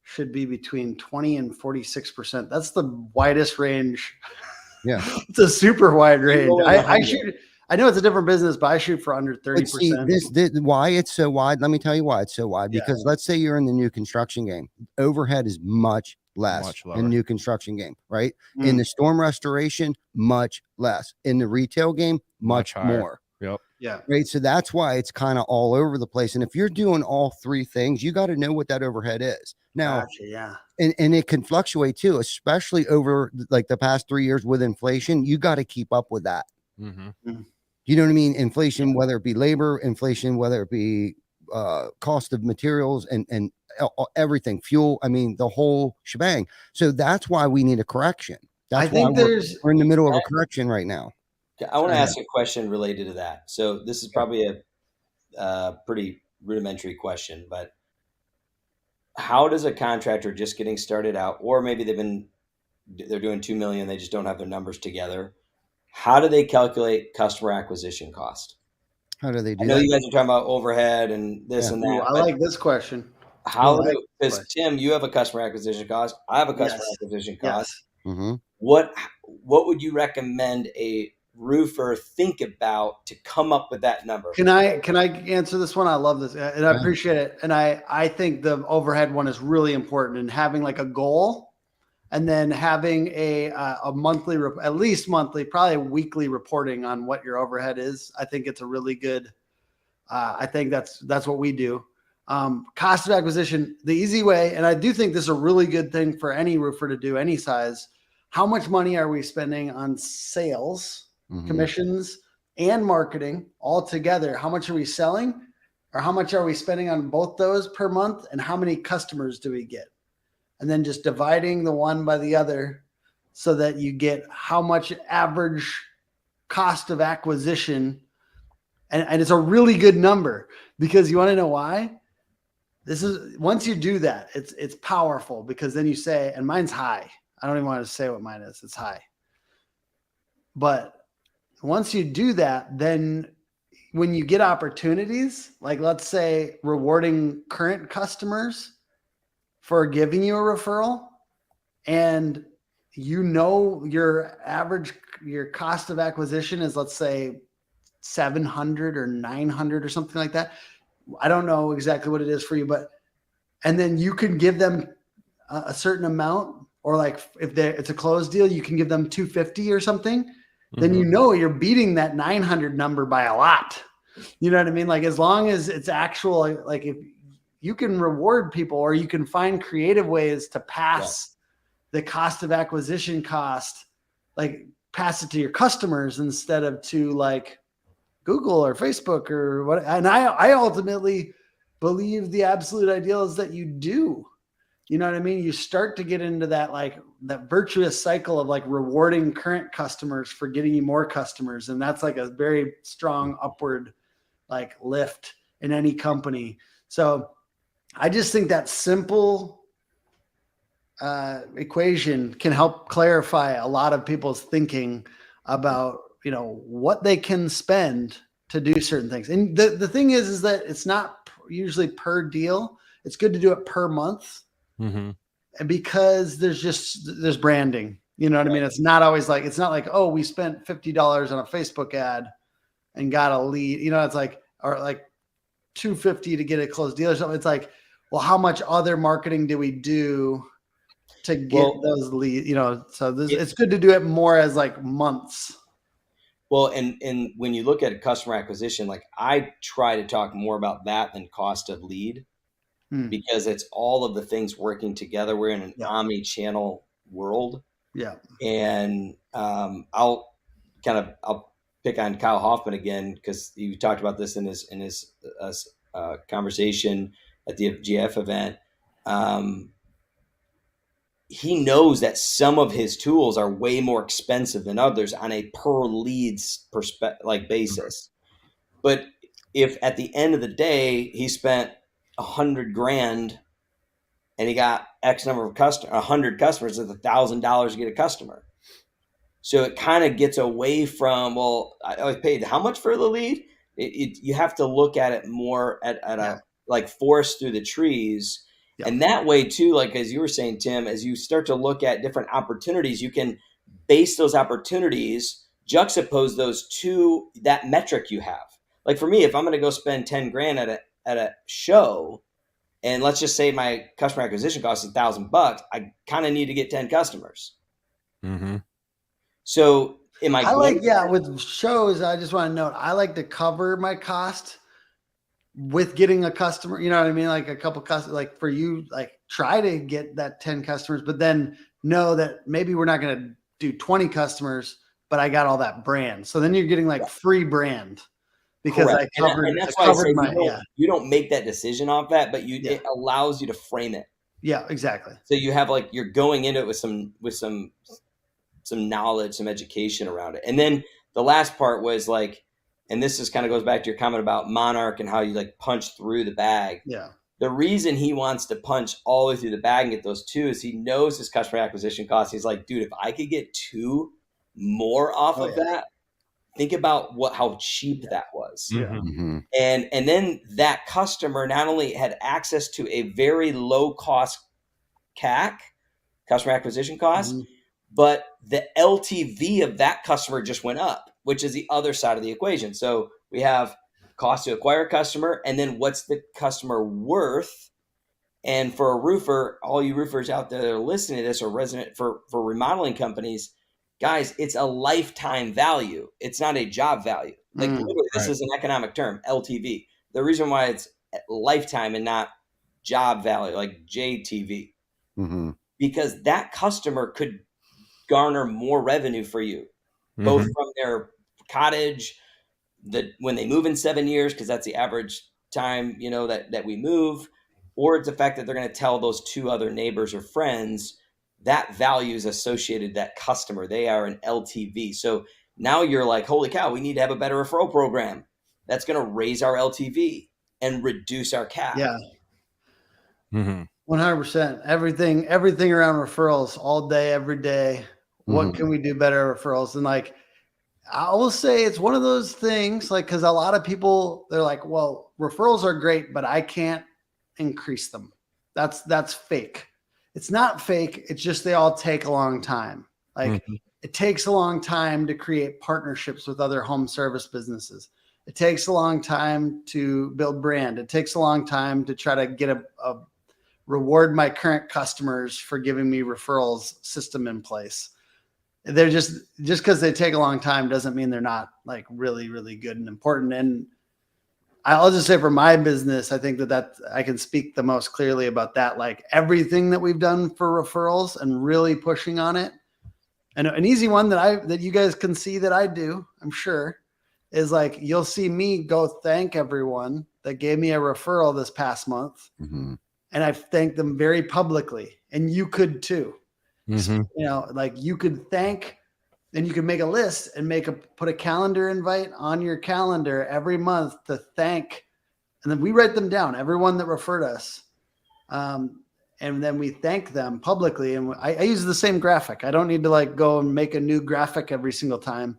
should be between 20 and 46%. That's the widest range. Yeah. It's a super wide range. I know it's a different business, but I shoot for under 30%. See, this why it's so wide. Let me tell you why it's so wide. Because let's say you're in the new construction game. Overhead is much less in new construction game, right? In the storm restoration, much less. In the retail game, much more. Yeah. Right. So that's why it's kind of all over the place. And if you're doing all three things, you got to know what that overhead is. Now, and it can fluctuate too, especially over like the past 3 years with inflation. You got to keep up with that. You know what I mean? Inflation, whether it be labor, inflation, whether it be cost of materials and everything, fuel. I mean, the whole shebang. So that's why we need a correction. That's why we're in the middle of a correction right now. I want to ask a question related to that. So this is probably a pretty rudimentary question, but how does a contractor just getting started out, or maybe they've been they're doing 2 million. They just don't have their numbers together. How do they calculate customer acquisition cost? How do they do I know that? you guys are talking about overhead and this Yeah. and Ooh, that. I but like this question. how I like do, this because question. Tim, you have a customer acquisition cost. I have a customer Yes. acquisition cost. Yes. Mm-hmm. What would you recommend a roofer think about to come up with that number? Can I answer this one? I love this, and I Yeah. appreciate it. And I think the overhead one is really important, and having like a goal, and then having a monthly, at least monthly, probably weekly reporting on what your overhead is. I think it's a really good. I think that's what we do. Cost of acquisition, the easy way, and I do think this is a really good thing for any roofer to do, any size. How much money are we spending on sales, Mm-hmm. commissions, and marketing all together? How much are we selling, or how much are we spending on both those per month, and how many customers do we get? And then just dividing the one by the other so that you get how much average cost of acquisition. And it's a really good number, because you want to know why? This is, once you do that, it's powerful, because then you say, and mine's high. I don't even want to say what mine is. It's high. But once you do that, then when you get opportunities, like let's say rewarding current customers for giving you a referral, and you know your cost of acquisition is, let's say, 700 or 900 or something like that. I don't know exactly what it is for you, but, and then you can give them a certain amount, or like if it's a closed deal, you can give them 250 or something. Then you know you're beating that 900 number by a lot. You know what I mean? Like, as long as it's actual, like if you can reward people, or you can find creative ways to pass the cost of acquisition cost, like pass it to your customers instead of to like Google or Facebook or what. And I ultimately believe the absolute ideal is that you do. You know what I mean? You start to get into that, like that virtuous cycle of like rewarding current customers for getting you more customers. And that's like a very strong upward like lift in any company. So I just think that simple equation can help clarify a lot of people's thinking about, you know, what they can spend to do certain things. And the thing is that it's not usually per deal. It's good to do it per month. Mm-hmm. Because there's branding, you know what I mean? It's not always like, it's not like, oh, we spent $50 on a Facebook ad and got a lead, you know, it's like, or like $250 to get a closed deal or something. It's like, well, how much other marketing do we do to get those leads, you know? So it's good to do it more as like months. Well, and when you look at customer acquisition, like I try to talk more about that than cost of lead, because it's all of the things working together. We're in an omni-channel world. Yeah. And I'll pick on Kyle Hoffman again, because you talked about this in his conversation at the GF event. He knows that some of his tools are way more expensive than others on a per leads basis. But if at the end of the day he spent $100,000 and he got X number of 100 customers, it's $1,000 to get a customer. So it kind of gets away from, well, I paid how much for the lead? You have to look at it more at a like forest through the trees. Yeah. And that way too, like as you were saying, Tim, as you start to look at different opportunities, you can base those opportunities, juxtapose those to that metric you have. Like for me, if I'm going to go spend $10,000 at a show, and let's just say my customer acquisition cost is $1,000, I kind of need to get 10 customers. Mm-hmm. So with shows, I just want to note, I like to cover my cost with getting a customer, you know what I mean? Like a couple customers, like for you, like try to get that 10 customers, but then know that maybe we're not going to do 20 customers, but I got all that brand. So then you're getting like free brand. Because correct. I covered, and that's why I say you don't make that decision off that, but it allows you to frame it. Yeah, exactly. So you have like, you're going into it with some knowledge, some education around it. And then the last part was like, and this just kind of goes back to your comment about Monarch and how you like punch through the bag. Yeah. the reason he wants to punch all the way through the bag and get those 2 is he knows his customer acquisition costs. He's like, dude, if I could get 2 more off of that, think about how cheap that was. And then that customer not only had access to a very low cost CAC, customer acquisition cost, but the LTV of that customer just went up, which is the other side of the equation. So we have cost to acquire a customer, and then what's the customer worth? And for a roofer, all you roofers out there that are listening to this, or resident for remodeling companies, guys, it's a lifetime value. It's not a job value. Like literally, this is an economic term, LTV. The reason why it's lifetime and not job value, like JTV, because that customer could garner more revenue for you, both from their cottage, when they move in 7 years, because that's the average time, that we move, or it's the fact that they're going to tell those 2 other neighbors or friends. That value is associated to that customer. They are an LTV. So now you're like, holy cow, we need to have a better referral program. That's going to raise our LTV and reduce our CAC. Yeah. 100%. Everything around referrals all day, every day. What can we do better at referrals? And like, I will say it's one of those things, like, because a lot of people, they're like, well, referrals are great, but I can't increase them. That's fake. It's not fake. It's just they all take a long time. Like it takes a long time to create partnerships with other home service businesses. It takes a long time to build brand. It takes a long time to try to get a reward my current customers for giving me referrals system in place. They're just because they take a long time doesn't mean they're not like really, really good and important. And I'll just say for my business, I think that I can speak the most clearly about that. Like everything that we've done for referrals and really pushing on it. And an easy one that you guys can see that I do, I'm sure, is like, you'll see me go thank everyone that gave me a referral this past month. And I've thanked them very publicly, and you could too. So, like you could thank, and you could make a list and put a calendar invite on your calendar every month to thank. And then we write them down, everyone that referred us. And then we thank them publicly. And I use the same graphic. I don't need to like go and make a new graphic every single time.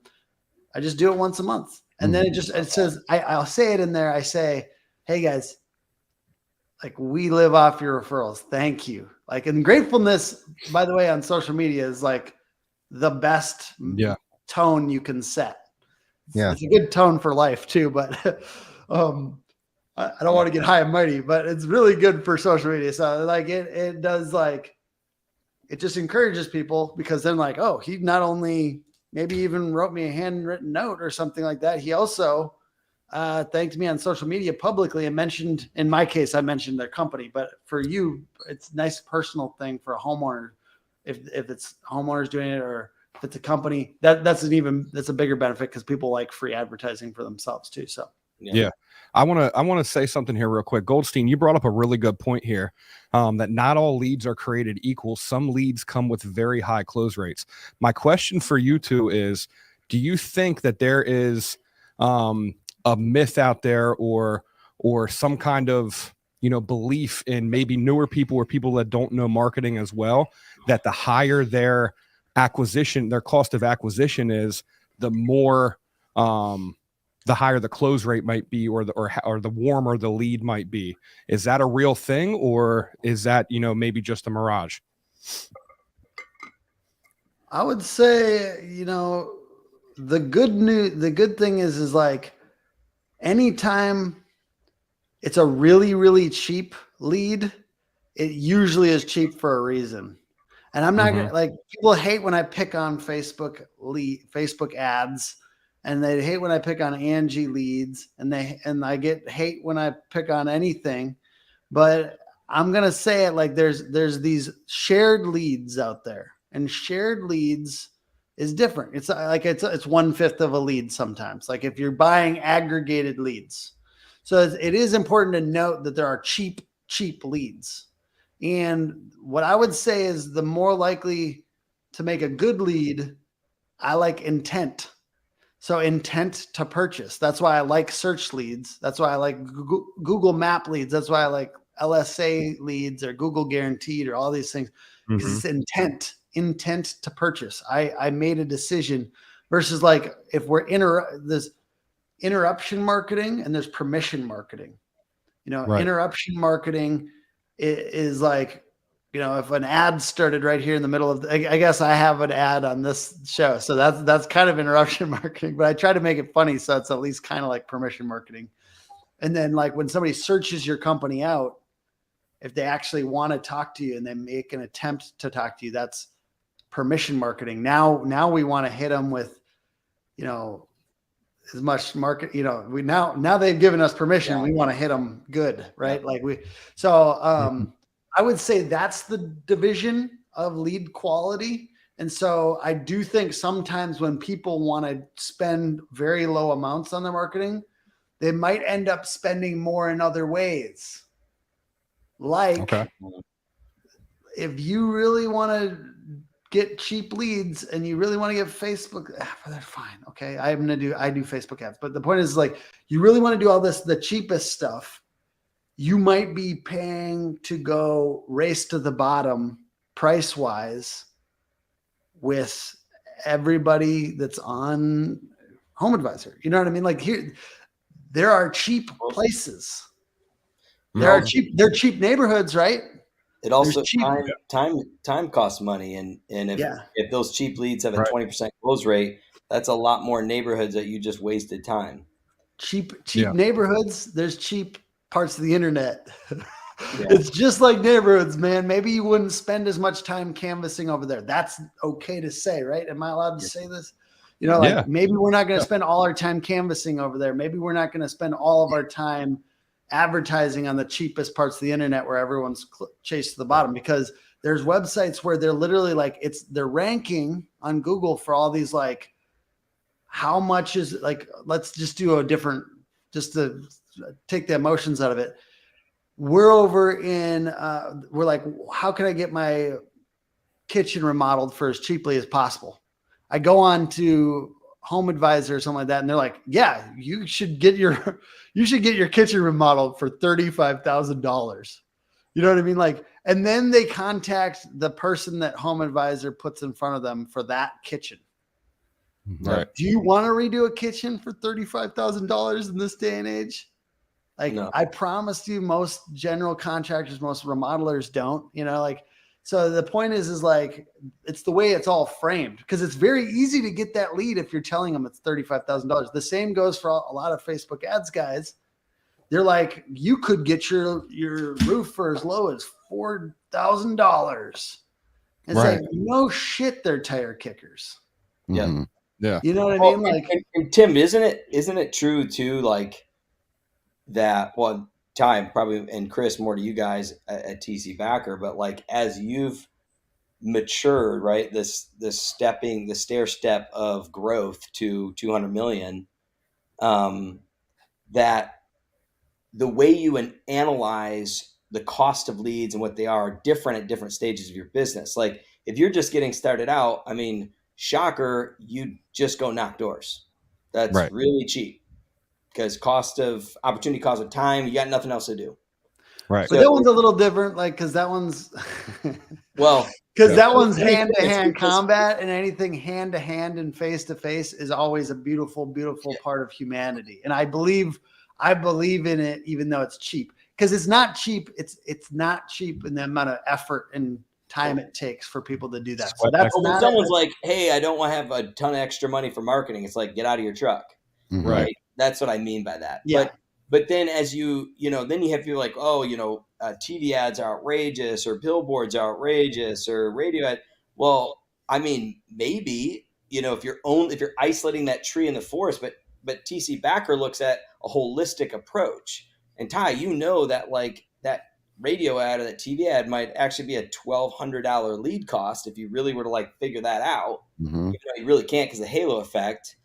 I just do it once a month. And then it says, I'll say it in there. I say, hey guys, like we live off your referrals. Thank you. Like, and gratefulness, by the way, on social media is like the best tone you can set. It's a good tone for life too, but I don't want to get high and mighty, but it's really good for social media. So like it does, like, it just encourages people, because then like, oh, he not only maybe even wrote me a handwritten note or something like that, he also thanked me on social media publicly and mentioned, in my case, I mentioned their company, but for you, it's a nice personal thing for a homeowner. If it's homeowners doing it, or if it's a company, that's a bigger benefit, because people like free advertising for themselves too. So yeah. I want to say something here real quick. Goldstein, you brought up a really good point here, that not all leads are created equal. Some leads come with very high close rates. My question for you two is, do you think that there is a myth out there, or some kind of belief in maybe newer people or people that don't know marketing as well, that the higher their cost of acquisition is, the more the higher the close rate might be, or the warmer the lead might be? Is that a real thing, or is that maybe just a mirage? I would say, the good thing is like, anytime it's a really, really cheap lead, it usually is cheap for a reason. And I'm not gonna, like, people hate when I pick on Facebook ads, and they hate when I pick on Angie leads, and I get hate when I pick on anything. But I'm gonna say it like, there's these shared leads out there, and shared leads is different. It's like it's 1/5 of a lead sometimes. Like if you're buying aggregated leads, so it is important to note that there are cheap leads. And what I would say is, the more likely to make a good lead, I like intent. So intent to purchase. That's why I like search leads. That's why I like Google Map leads. That's why I like LSA leads or Google guaranteed or all these things, because it's intent to purchase. I made a decision versus like if we're there's interruption marketing and there's permission marketing. Interruption marketing is like, if an ad started right here in the middle of, I guess I have an ad on this show. So that's kind of interruption marketing, but I try to make it funny. So it's at least kind of like permission marketing. And then like when somebody searches your company out, if they actually want to talk to you and they make an attempt to talk to you, that's permission marketing. Now we want to hit them with, as much market, we now they've given us permission. We want to hit them good. Right. Yeah. I would say that's the division of lead quality. And so I do think sometimes when people want to spend very low amounts on their marketing, they might end up spending more in other ways. Like if you really want to get cheap leads and you really want to get Facebook, they're fine. Okay. I do Facebook ads, but the point is like, you really want to do all this, the cheapest stuff. You might be paying to go race to the bottom price wise with everybody that's on Home Advisor. You know what I mean? Like there are cheap places. They're cheap neighborhoods, right? It also time costs money, and if those cheap leads have a 20% close rate, that's a lot more neighborhoods that you just wasted time. Cheap neighborhoods. There's cheap parts of the internet. It's just like neighborhoods, man. Maybe you wouldn't spend as much time canvassing over there. That's okay to say, right? Am I allowed to say this? Maybe we're not going to spend all our time canvassing over there. Maybe we're not going to spend all of our time advertising on the cheapest parts of the internet where everyone's chased to the bottom, because there's websites where they're literally like, they're ranking on Google for all these, like, how much is, like, let's just do a different, just to take the emotions out of it. We're over in, we're like, how can I get my kitchen remodeled for as cheaply as possible? I go on to Home Advisor or something like that, and they're like, yeah, you should get your kitchen remodeled for $35,000. You know what I mean? Like, and then they contact the person that Home Advisor puts in front of them for that kitchen. Right. Do you want to redo a kitchen for $35,000 in this day and age? Like, no. I promised you, most general contractors, most remodelers don't, so the point is like, it's the way it's all framed, because it's very easy to get that lead if you're telling them it's $35,000. The same goes for a lot of Facebook ads guys. They're like, you could get your roof for as low as $4,000. It's like, no shit, they're tire kickers. Yeah. Yeah. You know what I mean? Like, and Tim, isn't it true too? Like that, well, time probably, and Chris, more to you guys at TC Backer, but like, as you've matured, right, this stair step of growth to 200 million, that the way you analyze the cost of leads and what they are different at different stages of your business. Like if you're just getting started out, I mean, shocker, you just go knock doors. That's really cheap. Because opportunity cost of time, you got nothing else to do. Right. But that one's a little different, like, because that one's that one's hand-to-hand combat, and anything hand-to-hand and face-to-face is always a beautiful, beautiful part of humanity. And I believe in it, even though it's cheap, because it's not cheap. It's not cheap in the amount of effort and time it takes for people to do that. So that's when someone's like, "Hey, I don't want to have a ton of extra money for marketing," it's like, get out of your truck, right? That's what I mean by that. Yeah. But then as then you have people like, TV ads are outrageous, or billboards are outrageous, or radio ad. Well, I mean, maybe, if you're isolating that tree in the forest, but TC Backer looks at a holistic approach. And Ty, that like that radio ad or that TV ad might actually be a $1,200 lead cost if you really were to like figure that out. Mm-hmm. You really can't, because of the halo effect.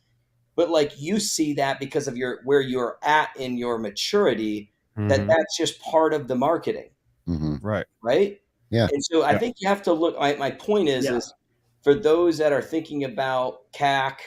But like, you see that because of where you're at in your maturity, that's just part of the marketing. Mm-hmm. Right. Yeah. And so I think you have to look, my point is for those that are thinking about CAC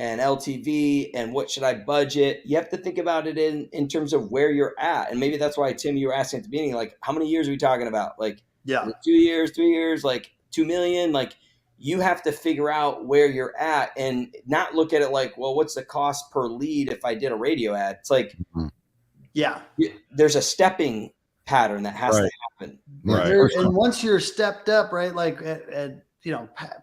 and LTV and what should I budget. You have to think about it in terms of where you're at. And maybe that's why, Tim, you were asking at the beginning, like, how many years are we talking about? Like, Yeah. 2 years, 3 years, like 2 million? Like, you have to figure out where you're at and not look at it like, well, what's the cost per lead if I did a radio ad? It's like, yeah, there's a stepping pattern that has to happen. Right. And once you're stepped up, right, like at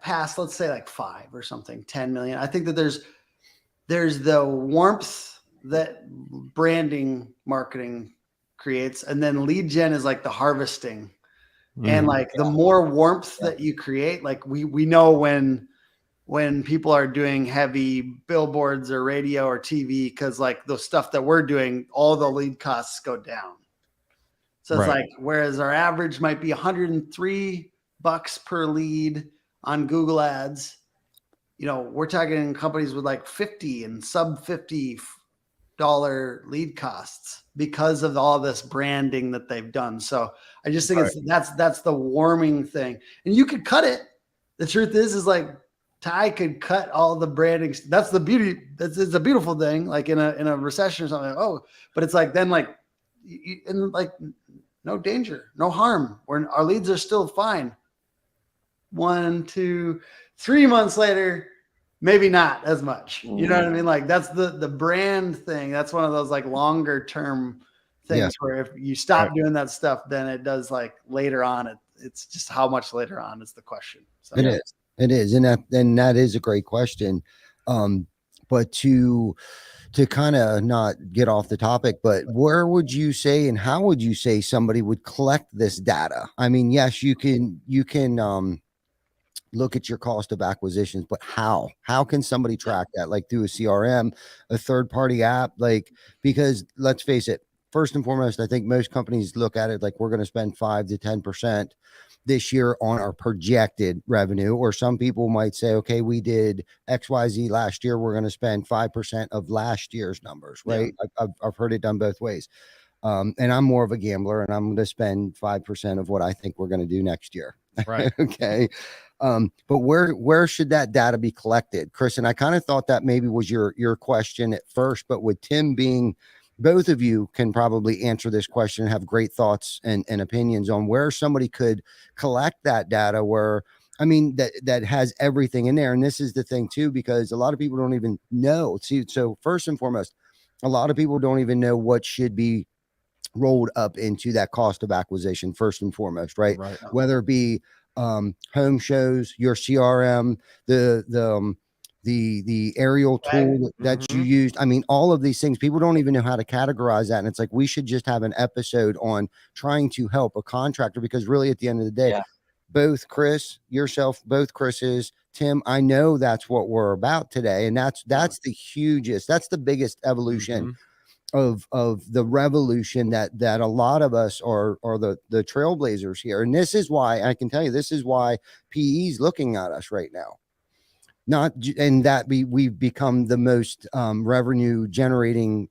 past, let's say like 5 or something, 10 million. I think that there's the warmth that branding marketing creates, and then lead gen is like the harvesting. And like the more warmth that you create, like we know when people are doing heavy billboards or radio or TV, because like the stuff that we're doing, all the lead costs go down. So it's like, whereas our average might be $103 per lead on Google Ads, we're talking companies with like 50 and sub $50 lead costs because of all this branding that they've done. So I just think that's the warming thing, and you could cut it. The truth is like Ty could cut all the branding. That's the beauty. It's a beautiful thing. Like in a recession or something. Oh, but it's like then like, and like no danger, no harm. Our leads are still fine. 1, 2, 3 months later, maybe not as much. You know what I mean? Like that's the brand thing. That's one of those like longer term things where if you stop doing that stuff, then it does like later on. It's just how much later on is the question. So, It is. And that is a great question. But to kind of not get off the topic, but where would you say, and how would you say somebody would collect this data? I mean, yes, you can look at your cost of acquisitions, but how can somebody track that? Like through a CRM, a third-party app, like, because let's face it, first and foremost, I think most companies look at it like we're going to spend 5 to 10% this year on our projected revenue. Or some people might say, okay, we did XYZ last year, we're going to spend 5% of last year's numbers, right? I've heard it done both ways. And I'm more of a gambler, and I'm going to spend 5% of what I think we're going to do next year. Right. Okay. But where should that data be collected, Chris? And I kind of thought that maybe was your question at first, but with Tim being, both of you can probably answer this question and have great thoughts and opinions on where somebody could collect that data, where, I mean, that has everything in there. And this is the thing too, because a lot of people don't even know. See, so first and foremost, a lot of people don't even know what should be rolled up into that cost of acquisition, first and foremost, right? Whether it be home shows, your CRM, the aerial tool that you used. I mean, all of these things, people don't even know how to categorize that. And it's like, we should just have an episode on trying to help a contractor, because really at the end of the day, both Chris, yourself, both Chris's, Tim, I know that's what we're about today. And that's the hugest, that's the biggest evolution of the revolution that a lot of us are the trailblazers here. And this is why I can tell you, this is why PE's looking at us right now. And that we've become the most revenue generating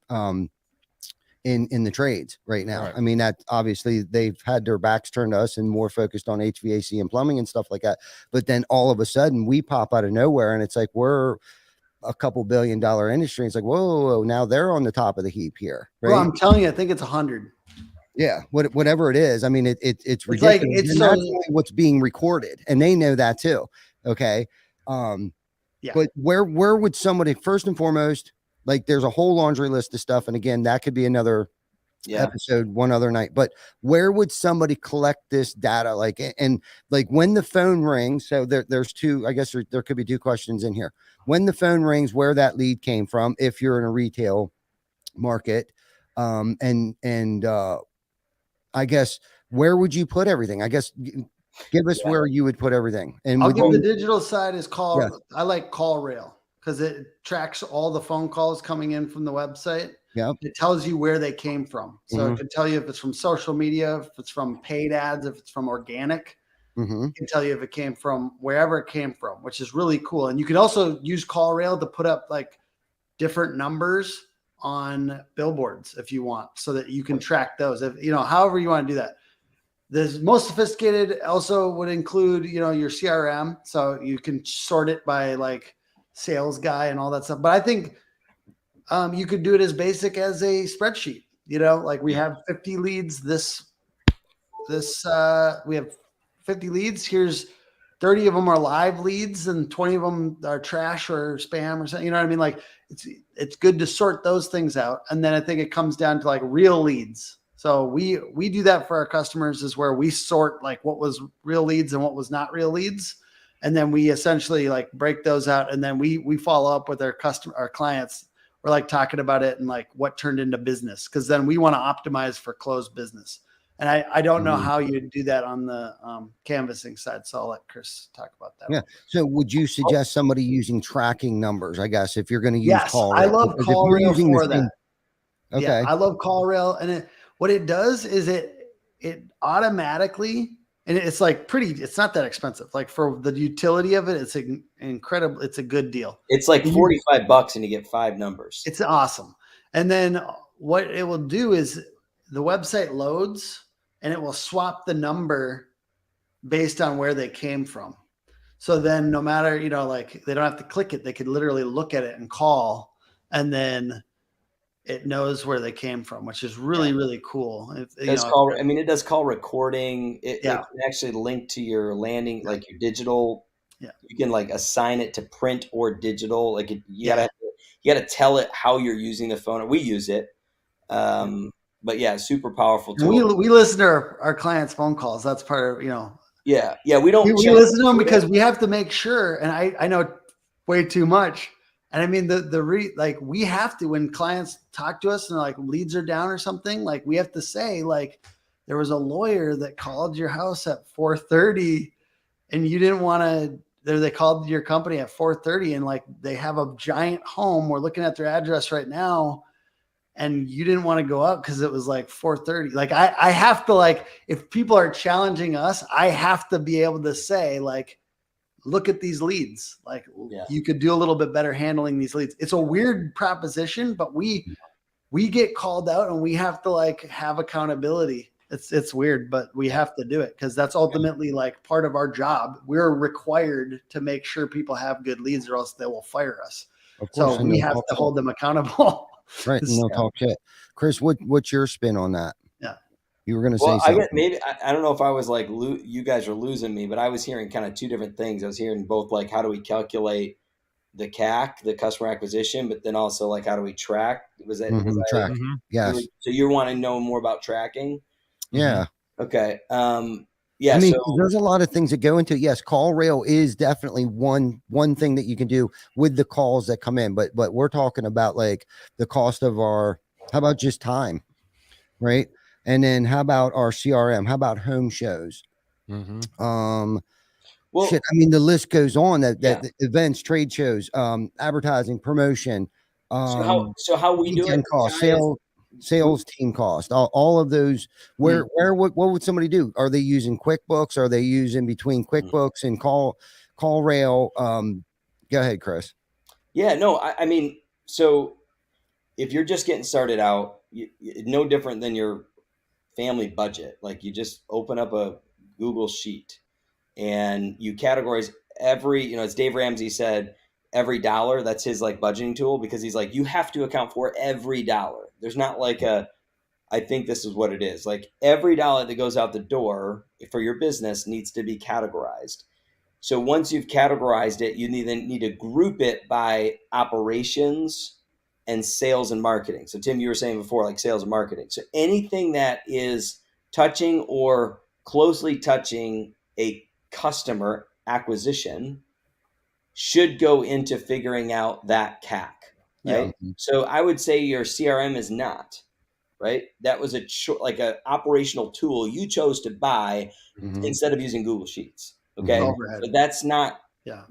in the trades right now. I mean, that obviously they've had their backs turned to us and more focused on HVAC and plumbing and stuff like that. But then all of a sudden we pop out of nowhere, and it's like we're a couple $1 billion industry. It's like, whoa, now they're on the top of the heap here. Right? Well, I'm telling you, I think it's 100. Yeah, whatever it is. I mean, it's ridiculous. Like, it's so, that's what's being recorded, and they know that too. Okay. But where would somebody, first and foremost, like there's a whole laundry list of stuff. And again, that could be another episode one other night, but where would somebody collect this data? Like, and like when the phone rings, so there's two, I guess there could be two questions in here. When the phone rings, where that lead came from, if you're in a retail market, and I guess, where would you put everything? I guess, give us where you would put everything. And I'll give the digital side is call. Yes. I like CallRail because it tracks all the phone calls coming in from the website. Yeah. It tells you where they came from. So it can tell you if it's from social media, if it's from paid ads, if it's from organic. It can tell you if it came from wherever it came from, which is really cool. And you can also use CallRail to put up like different numbers on billboards if you want, so that you can track those. If however you want to do that. The most sophisticated also would include, your CRM. So you can sort it by like sales guy and all that stuff. But I think you could do it as basic as a spreadsheet. Like we have 50 leads. We have 50 leads. Here's 30 of them are live leads and 20 of them are trash or spam or something. You know what I mean? Like it's good to sort those things out. And then I think it comes down to like real leads. So we do that for our customers, is where we sort like what was real leads and what was not real leads. And then we essentially like break those out. And then we follow up with our clients. We're like talking about it and like what turned into business. Cause then we want to optimize for closed business. And I don't know how you do that on the canvassing side. So I'll let Chris talk about that. Yeah. So would you suggest somebody using tracking numbers, I guess, if you're going to use call I rail? love call rail for that. Okay. Yeah, I love call rail. And what it does is it automatically, and it's like it's not that expensive. Like for the utility of it, it's incredible. It's a good deal. It's like $45 and you get 5 numbers. It's awesome. And then what it will do is the website loads and it will swap the number based on where they came from. So then no matter, like they don't have to click it. They could literally look at it and call, and then it knows where they came from, which is really, really cool. It does call recording. It can actually link to your landing, like your digital. Yeah. You can like assign it to print or digital. Like you gotta tell it how you're using the phone. We use it. But yeah, super powerful tool. We listen to our clients' phone calls. That's part of, Yeah. We don't. We listen to them because we have to make sure. And I know way too much. And I mean, we have to, when clients talk to us and like leads are down or something, like we have to say like, there was a lawyer that called your house at 4:30 and you didn't want to, they called your company at 4:30 and like, they have a giant home. We're looking at their address right now. And you didn't want to go up because it was like 4:30. Like I have to, like, if people are challenging us, I have to be able to say like, look at these leads. Like you could do a little bit better handling these leads. It's a weird proposition, but we get called out and we have to like have accountability. It's weird, but we have to do it because that's ultimately like part of our job. We're required to make sure people have good leads or else they will fire us. So we have to hold them accountable. Right. No talk shit. Chris, what's your spin on that? Yeah. You were going to say something. I don't know if I was like, you guys are losing me, but I was hearing kind of two different things. I was hearing both like, how do we calculate the CAC, the customer acquisition, but then also like, how do we track? Was that, track? Yes. So you want to know more about tracking? Yeah. Okay. Yeah. I mean, there's a lot of things that go into it. Yes. Call rail is definitely one thing that you can do with the calls that come in, but we're talking about like the cost of how about just time, right? And then how about our CRM? How about home shows? Well, shit. I mean, the list goes on that events, trade shows, advertising, promotion. So how we do it? Cost, sales team cost, all of those. What would somebody do? Are they using QuickBooks? Are they using between QuickBooks and call rail? Go ahead, Chris. Yeah, no, I mean, so if you're just getting started out, no different than your family budget. Like you just open up a Google sheet and you categorize every, as Dave Ramsey said, every dollar. That's his like budgeting tool, because he's like, you have to account for every dollar. There's not like I think this is what it is. Like every dollar that goes out the door for your business needs to be categorized. So once you've categorized it, you then need to group it by operations and sales and marketing. So Tim, you were saying before, like sales and marketing. So anything that is touching or closely touching a customer acquisition should go into figuring out that CAC, right? Yeah. So I would say your CRM is not, right? That was like a operational tool you chose to buy instead of using Google Sheets. Okay. But that's not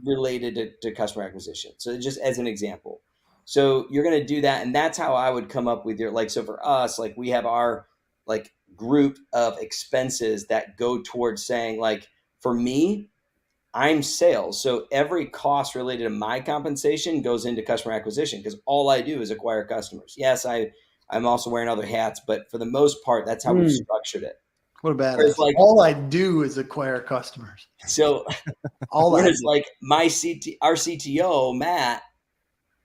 related to customer acquisition. So just as an example. So you're going to do that. And that's how I would come up with so for us, like we have our like group of expenses that go towards saying like, for me, I'm sales. So every cost related to my compensation goes into customer acquisition because all I do is acquire customers. Yes, I'm also wearing other hats, but for the most part, that's how we've structured it. What a badass. Whereas, like, all I do is acquire customers. So all whereas like our CTO, Matt,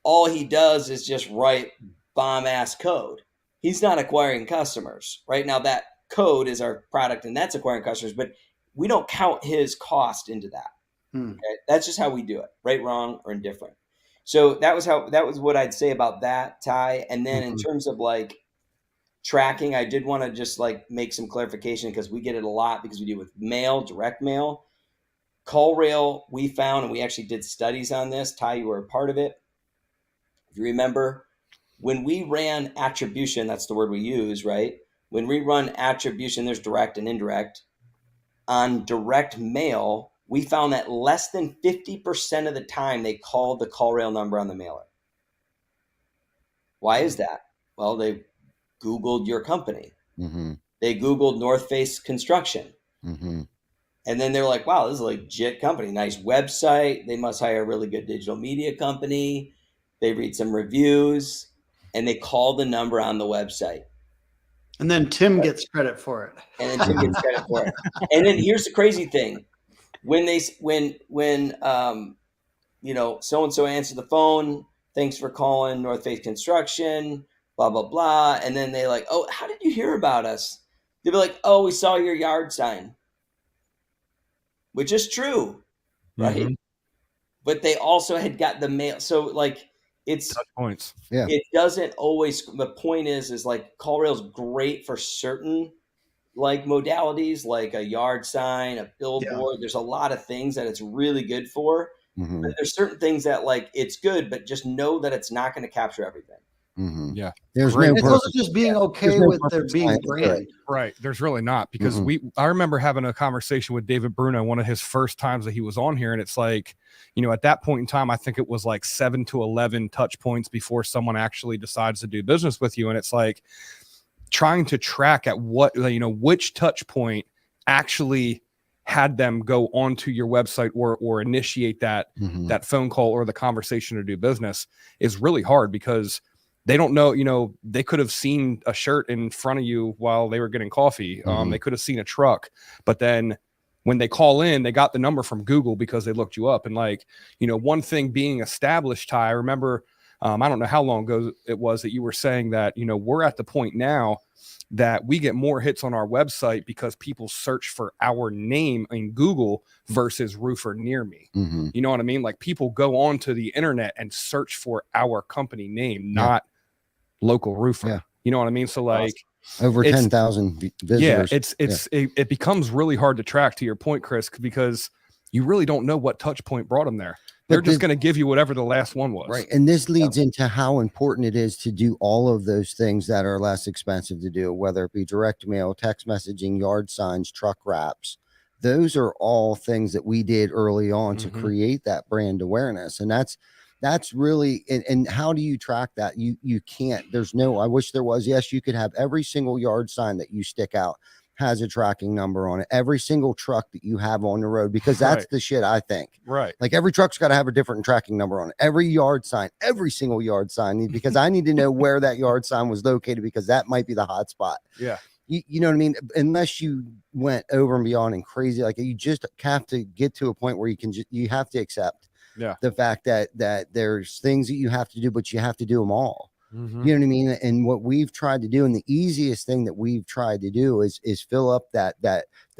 all he does is just write bomb ass code. He's not acquiring customers. Right now, that code is our product and that's acquiring customers, but we don't count his cost into that. Okay? That's just how we do it, right, wrong, or indifferent. So that was what I'd say about that, Ty. And then in terms of like tracking, I did want to just like make some clarification because we get it a lot because we do with mail, direct mail. CallRail, we found, and we actually did studies on this. Ty, you were a part of it. If you remember, when we ran attribution, that's the word we use, right? When we run attribution, there's direct and indirect. On direct mail, we found that less than 50% of the time they called the CallRail number on the mailer. Why is that? Well, they Googled your company. They Googled North Face Construction. And then they're like, wow, this is a legit company. Nice website. They must hire a really good digital media company. They read some reviews and they call the number on the website. And then Tim gets credit for it. And then Tim gets credit for it. And then here's the crazy thing. When so-and-so answered the phone, thanks for calling North Face Construction, blah, blah, blah. And then they like, oh, how did you hear about us? They'd be like, oh, we saw your yard sign. Which is true, right? But they also had got the mail. So like it's touch points. Yeah. It doesn't always, the point is like CallRail's great for certain like modalities, like a yard sign, a billboard. There's a lot of things that it's really good for. But there's certain things that like it's good, but just know that it's not going to capture everything. Yeah, there's no it's also just being okay with there being brand. Right. There's really not because I remember having a conversation with David Bruno, one of his first times that he was on here. And it's like, at that point in time, I think it was like 7 to 11 touch points before someone actually decides to do business with you. And it's like trying to track at what, which touch point actually had them go onto your website or initiate that phone call or the conversation to do business is really hard because they don't know, they could have seen a shirt in front of you while they were getting coffee. They could have seen a truck, but then when they call in, they got the number from Google because they looked you up. And like, one thing being established, Ty, I remember, I don't know how long ago it was that you were saying that, we're at the point now that we get more hits on our website because people search for our name in Google versus roofer near me. You know what I mean? Like people go onto the internet and search for our company name, not local roofer. Yeah. You know what I mean? So like over 10,000 visitors. Yeah, it becomes really hard to track, to your point, Chris, because you really don't know what touch point brought them there. They're just going to give you whatever the last one was. Right. And this leads into how important it is to do all of those things that are less expensive to do, whether it be direct mail, text messaging, yard signs, truck wraps. Those are all things that we did early on to create that brand awareness. And that's really, and how do you track that? You can't, I wish there was. Yes, you could have every single yard sign that you stick out has a tracking number on it, every single truck that you have on the road, because that's the shit, I think. Right. Like every truck's got to have a different tracking number on it. Every yard sign, every single yard sign, because I need to know where that yard sign was located, because that might be the hot spot. Yeah. You know what I mean? Unless you went over and beyond and crazy, like you just have to get to a point where you have to accept the fact that there's things that you have to do, but you have to do them all. You know what I mean? And what we've tried to do, and the easiest thing that we've tried to do is fill up that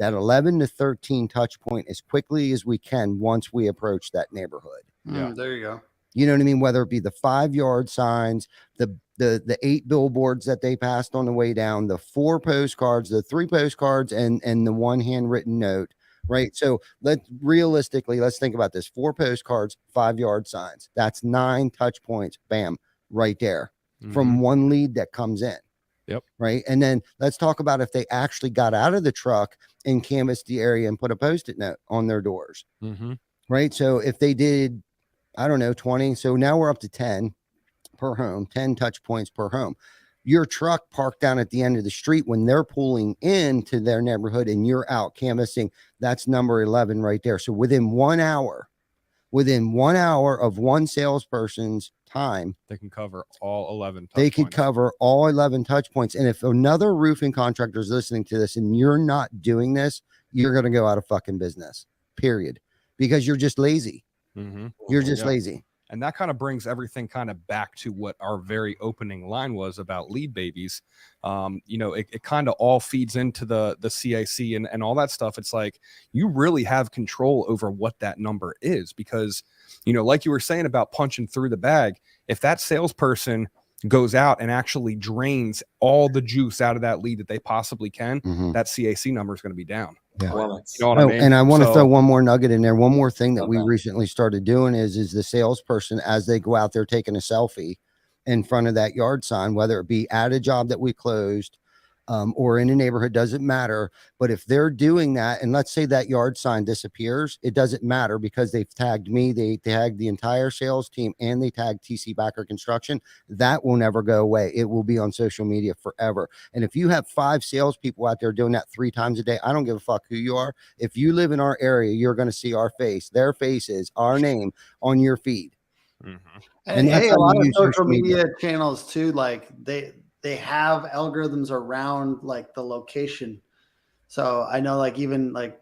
11 to 13 touch point as quickly as we can once we approach that neighborhood. There you go. You know what I mean? Whether it be the 5-yard signs, the 8 billboards that they passed on the way down, the 4 postcards, the 3 postcards, and the 1 handwritten note. Right. So let's think about this: 4 postcards, 5-yard signs. That's 9 touch points. Bam, right there. From one lead that comes in. Yep. Right. And then let's talk about if they actually got out of the truck and canvassed the area and put a Post-it note on their doors. Right. So if they did, I don't know, 20. So now we're up to 10 per home, 10 touch points per home. Your truck parked down at the end of the street when they're pulling into their neighborhood and you're out canvassing, that's number 11 right there. So within 1 hour of one salesperson's time, They can cover all 11 touch they could points. cover all 11 touch points. And if another roofing contractor is listening to this and you're not doing this, you're going to go out of fucking business, period. Because you're just lazy. Mm-hmm. You're just Yeah. lazy. And that kind of brings everything kind of back to what our very opening line was about lead babies. You know, it kind of all feeds into the CAC and all that stuff. It's like you really have control over what that number is because, you know, like you were saying about punching through the bag, if that salesperson goes out and actually drains all the juice out of that lead that they possibly can, that CAC number is going to be down. Yeah. You know what I mean? And I want to So- throw one more nugget in there. One more thing that we recently started doing is the salesperson, as they go out there taking a selfie in front of that yard sign, whether it be at a job that we closed or in a neighborhood, doesn't matter. But if they're doing that, and let's say that yard sign disappears, it doesn't matter because they've tagged me, they tagged the entire sales team, and they tagged TC Backer Construction. That will never go away. It will be on social media forever. And if you have 5 salespeople out there doing that 3 times a day, I don't give a fuck who you are. If you live in our area, you're going to see our face, their faces, our name on your feed. And that's hey, how a lot you of use social media channels too, like they have algorithms around like the location. So I know like even like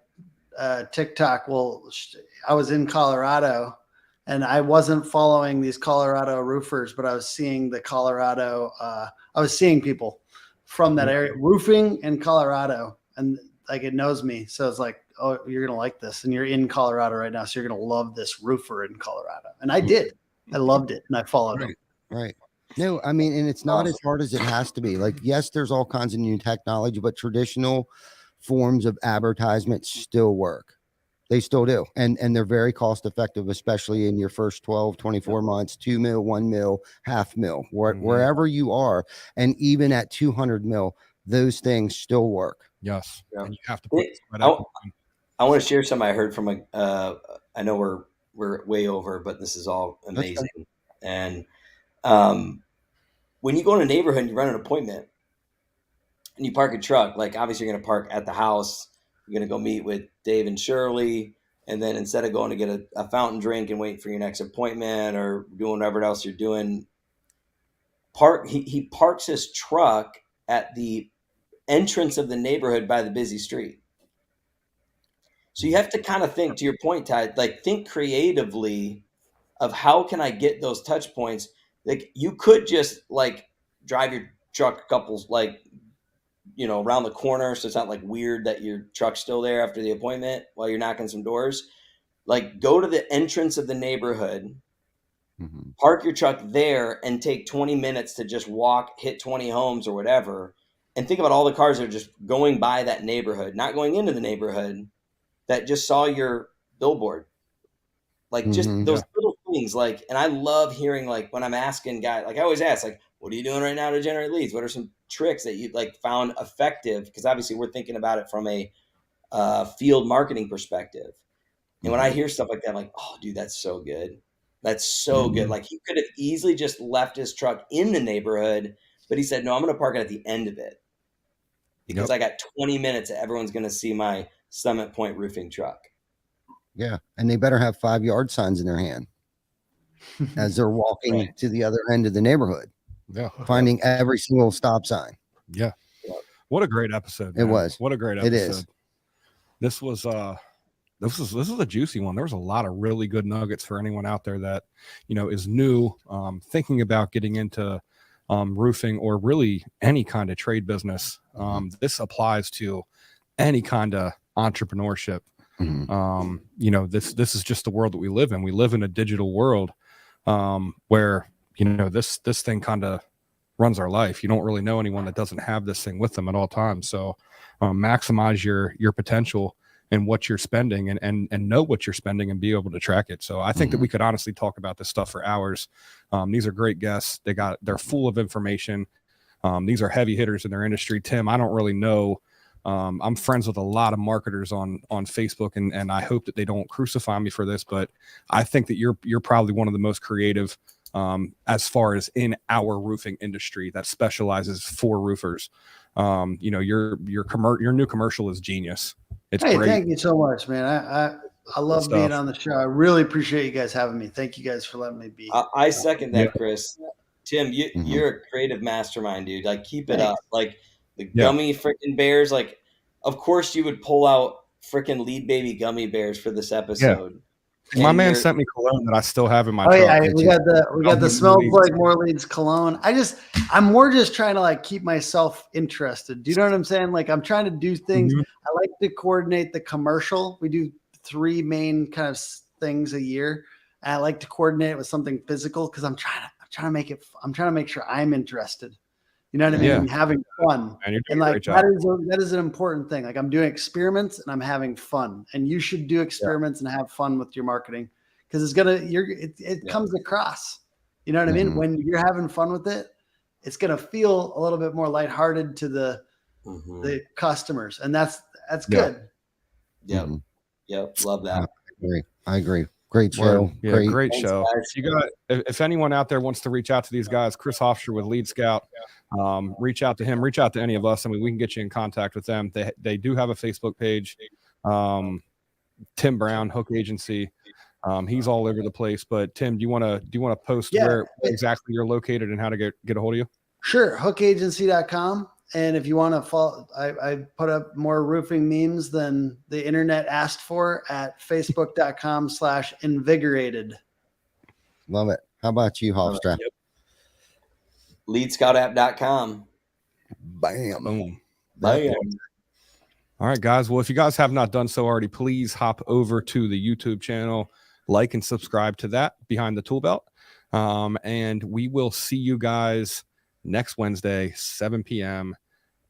TikTok I was in Colorado and I wasn't following these Colorado roofers, but I was seeing the Colorado, I was seeing people from that area roofing in Colorado, and like it knows me. So it's like, oh, you're going to like this. And you're in Colorado right now. So you're going to love this roofer in Colorado. And I did. I loved it. And I followed him. Right. No, I mean, and it's not as hard as it has to be. Like, yes, there's all kinds of new technology, but traditional forms of advertisement still work. They still do. And they're very cost effective, especially in your first 12, 24 months, 2 mil, 1 mil, half mil, wherever you are. And even at 200 mil, those things still work. Yes. Yeah. And you have to put I want to share something I heard from I know we're way over, but this is all amazing. And when you go in a neighborhood and you run an appointment and you park a truck, like obviously you're going to park at the house. You're going to go meet with Dave and Shirley. And then instead of going to get a fountain drink and wait for your next appointment or doing whatever else you're doing, he parks his truck at the entrance of the neighborhood by the busy street. So you have to kind of think, to your point, Ty, like think creatively of how can I get those touch points. Like you could just like drive your truck a couple, like, you know, around the corner. So it's not like weird that your truck's still there after the appointment while you're knocking some doors. Like go to the entrance of the neighborhood, park your truck there and take 20 minutes to just walk, hit 20 homes or whatever. And think about all the cars that are just going by that neighborhood, not going into the neighborhood, that just saw your billboard. Like just those little things. Like, and I love hearing, like when I'm asking guys, like I always ask, like, what are you doing right now to generate leads? What are some tricks that you like found effective? Because obviously we're thinking about it from a field marketing perspective. And when I hear stuff like that, I'm like, oh dude, that's so good. That's so good. Like he could have easily just left his truck in the neighborhood, but he said, no, I'm going to park it at the end of it because I got 20 minutes that everyone's going to see my Summit Point roofing truck. Yeah. And they better have 5 yard signs in their hand as they're walking to the other end of the neighborhood. Yeah. Finding every single stop sign. Yeah. What a great episode. Man. It was. What a great episode. It is. This was a juicy one. There was a lot of really good nuggets for anyone out there that, you know, is new, thinking about getting into roofing or really any kind of trade business. This applies to any kind of entrepreneurship. You know, this is just the world that we live in. We live in a digital world where, you know, this thing kind of runs our life. You don't really know anyone that doesn't have this thing with them at all times. So maximize your potential and what you're spending and know what you're spending and be able to track it. So I think that we could honestly talk about this stuff for hours. These are great guests. They're full of information. These are heavy hitters in their industry. Tim, I don't really know. I'm friends with a lot of marketers on Facebook and I hope that they don't crucify me for this, but I think that you're probably one of the most creative as far as in our roofing industry that specializes for roofers. You know, your new commercial is genius. It's great. Thank you so much, man. I love being on the show. I really appreciate you guys having me. Thank you guys for letting me be. I second that, Chris. Tim, you're a creative mastermind, dude. Like, keep it up. Like the gummy freaking bears. Like, of course you would pull out freaking Lead Baby gummy bears for this episode. My man sent me cologne that I still have in my truck. Yeah, we got the smells like more leads cologne. I'm more just trying to like keep myself interested. Do you know what I'm saying? Like I'm trying to do things. I like to coordinate the commercial. We do 3 main kind of things a year. And I like to coordinate it with something physical because I'm trying to make sure I'm interested. You know what I mean? And having fun. And like that is an important thing. Like I'm doing experiments and I'm having fun. And you should do experiments and have fun with your marketing because it comes across. You know what I mean? When you're having fun with it, it's gonna feel a little bit more lighthearted to the customers. And that's good. Yep. Love that. I agree. Great show. Yeah, great show. If anyone out there wants to reach out to these guys, Chris Hofstra with Lead Scout, reach out to him, reach out to any of us. I mean, we can get you in contact with them. They do have a Facebook page. Tim Brown, Hook Agency. He's all over the place. But Tim, do you want to post where exactly you're located and how to get a hold of you? Sure. Hookagency.com. And if you want to follow, I put up more roofing memes than the internet asked for at facebook.com/invigorated. Love it. How about you, Hofstra? Leadscoutapp.com. Bam. Boom. Bam. All right, guys. Well, if you guys have not done so already, please hop over to the YouTube channel, like and subscribe to that, Behind the Tool Belt. And we will see you guys next Wednesday, 7 p.m.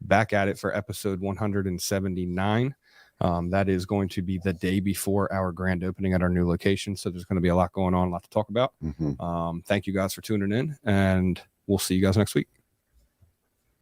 back at it for episode 179. That is going to be the day before our grand opening at our new location. So there's going to be a lot going on, a lot to talk about. Thank you guys for tuning in, and we'll see you guys next week.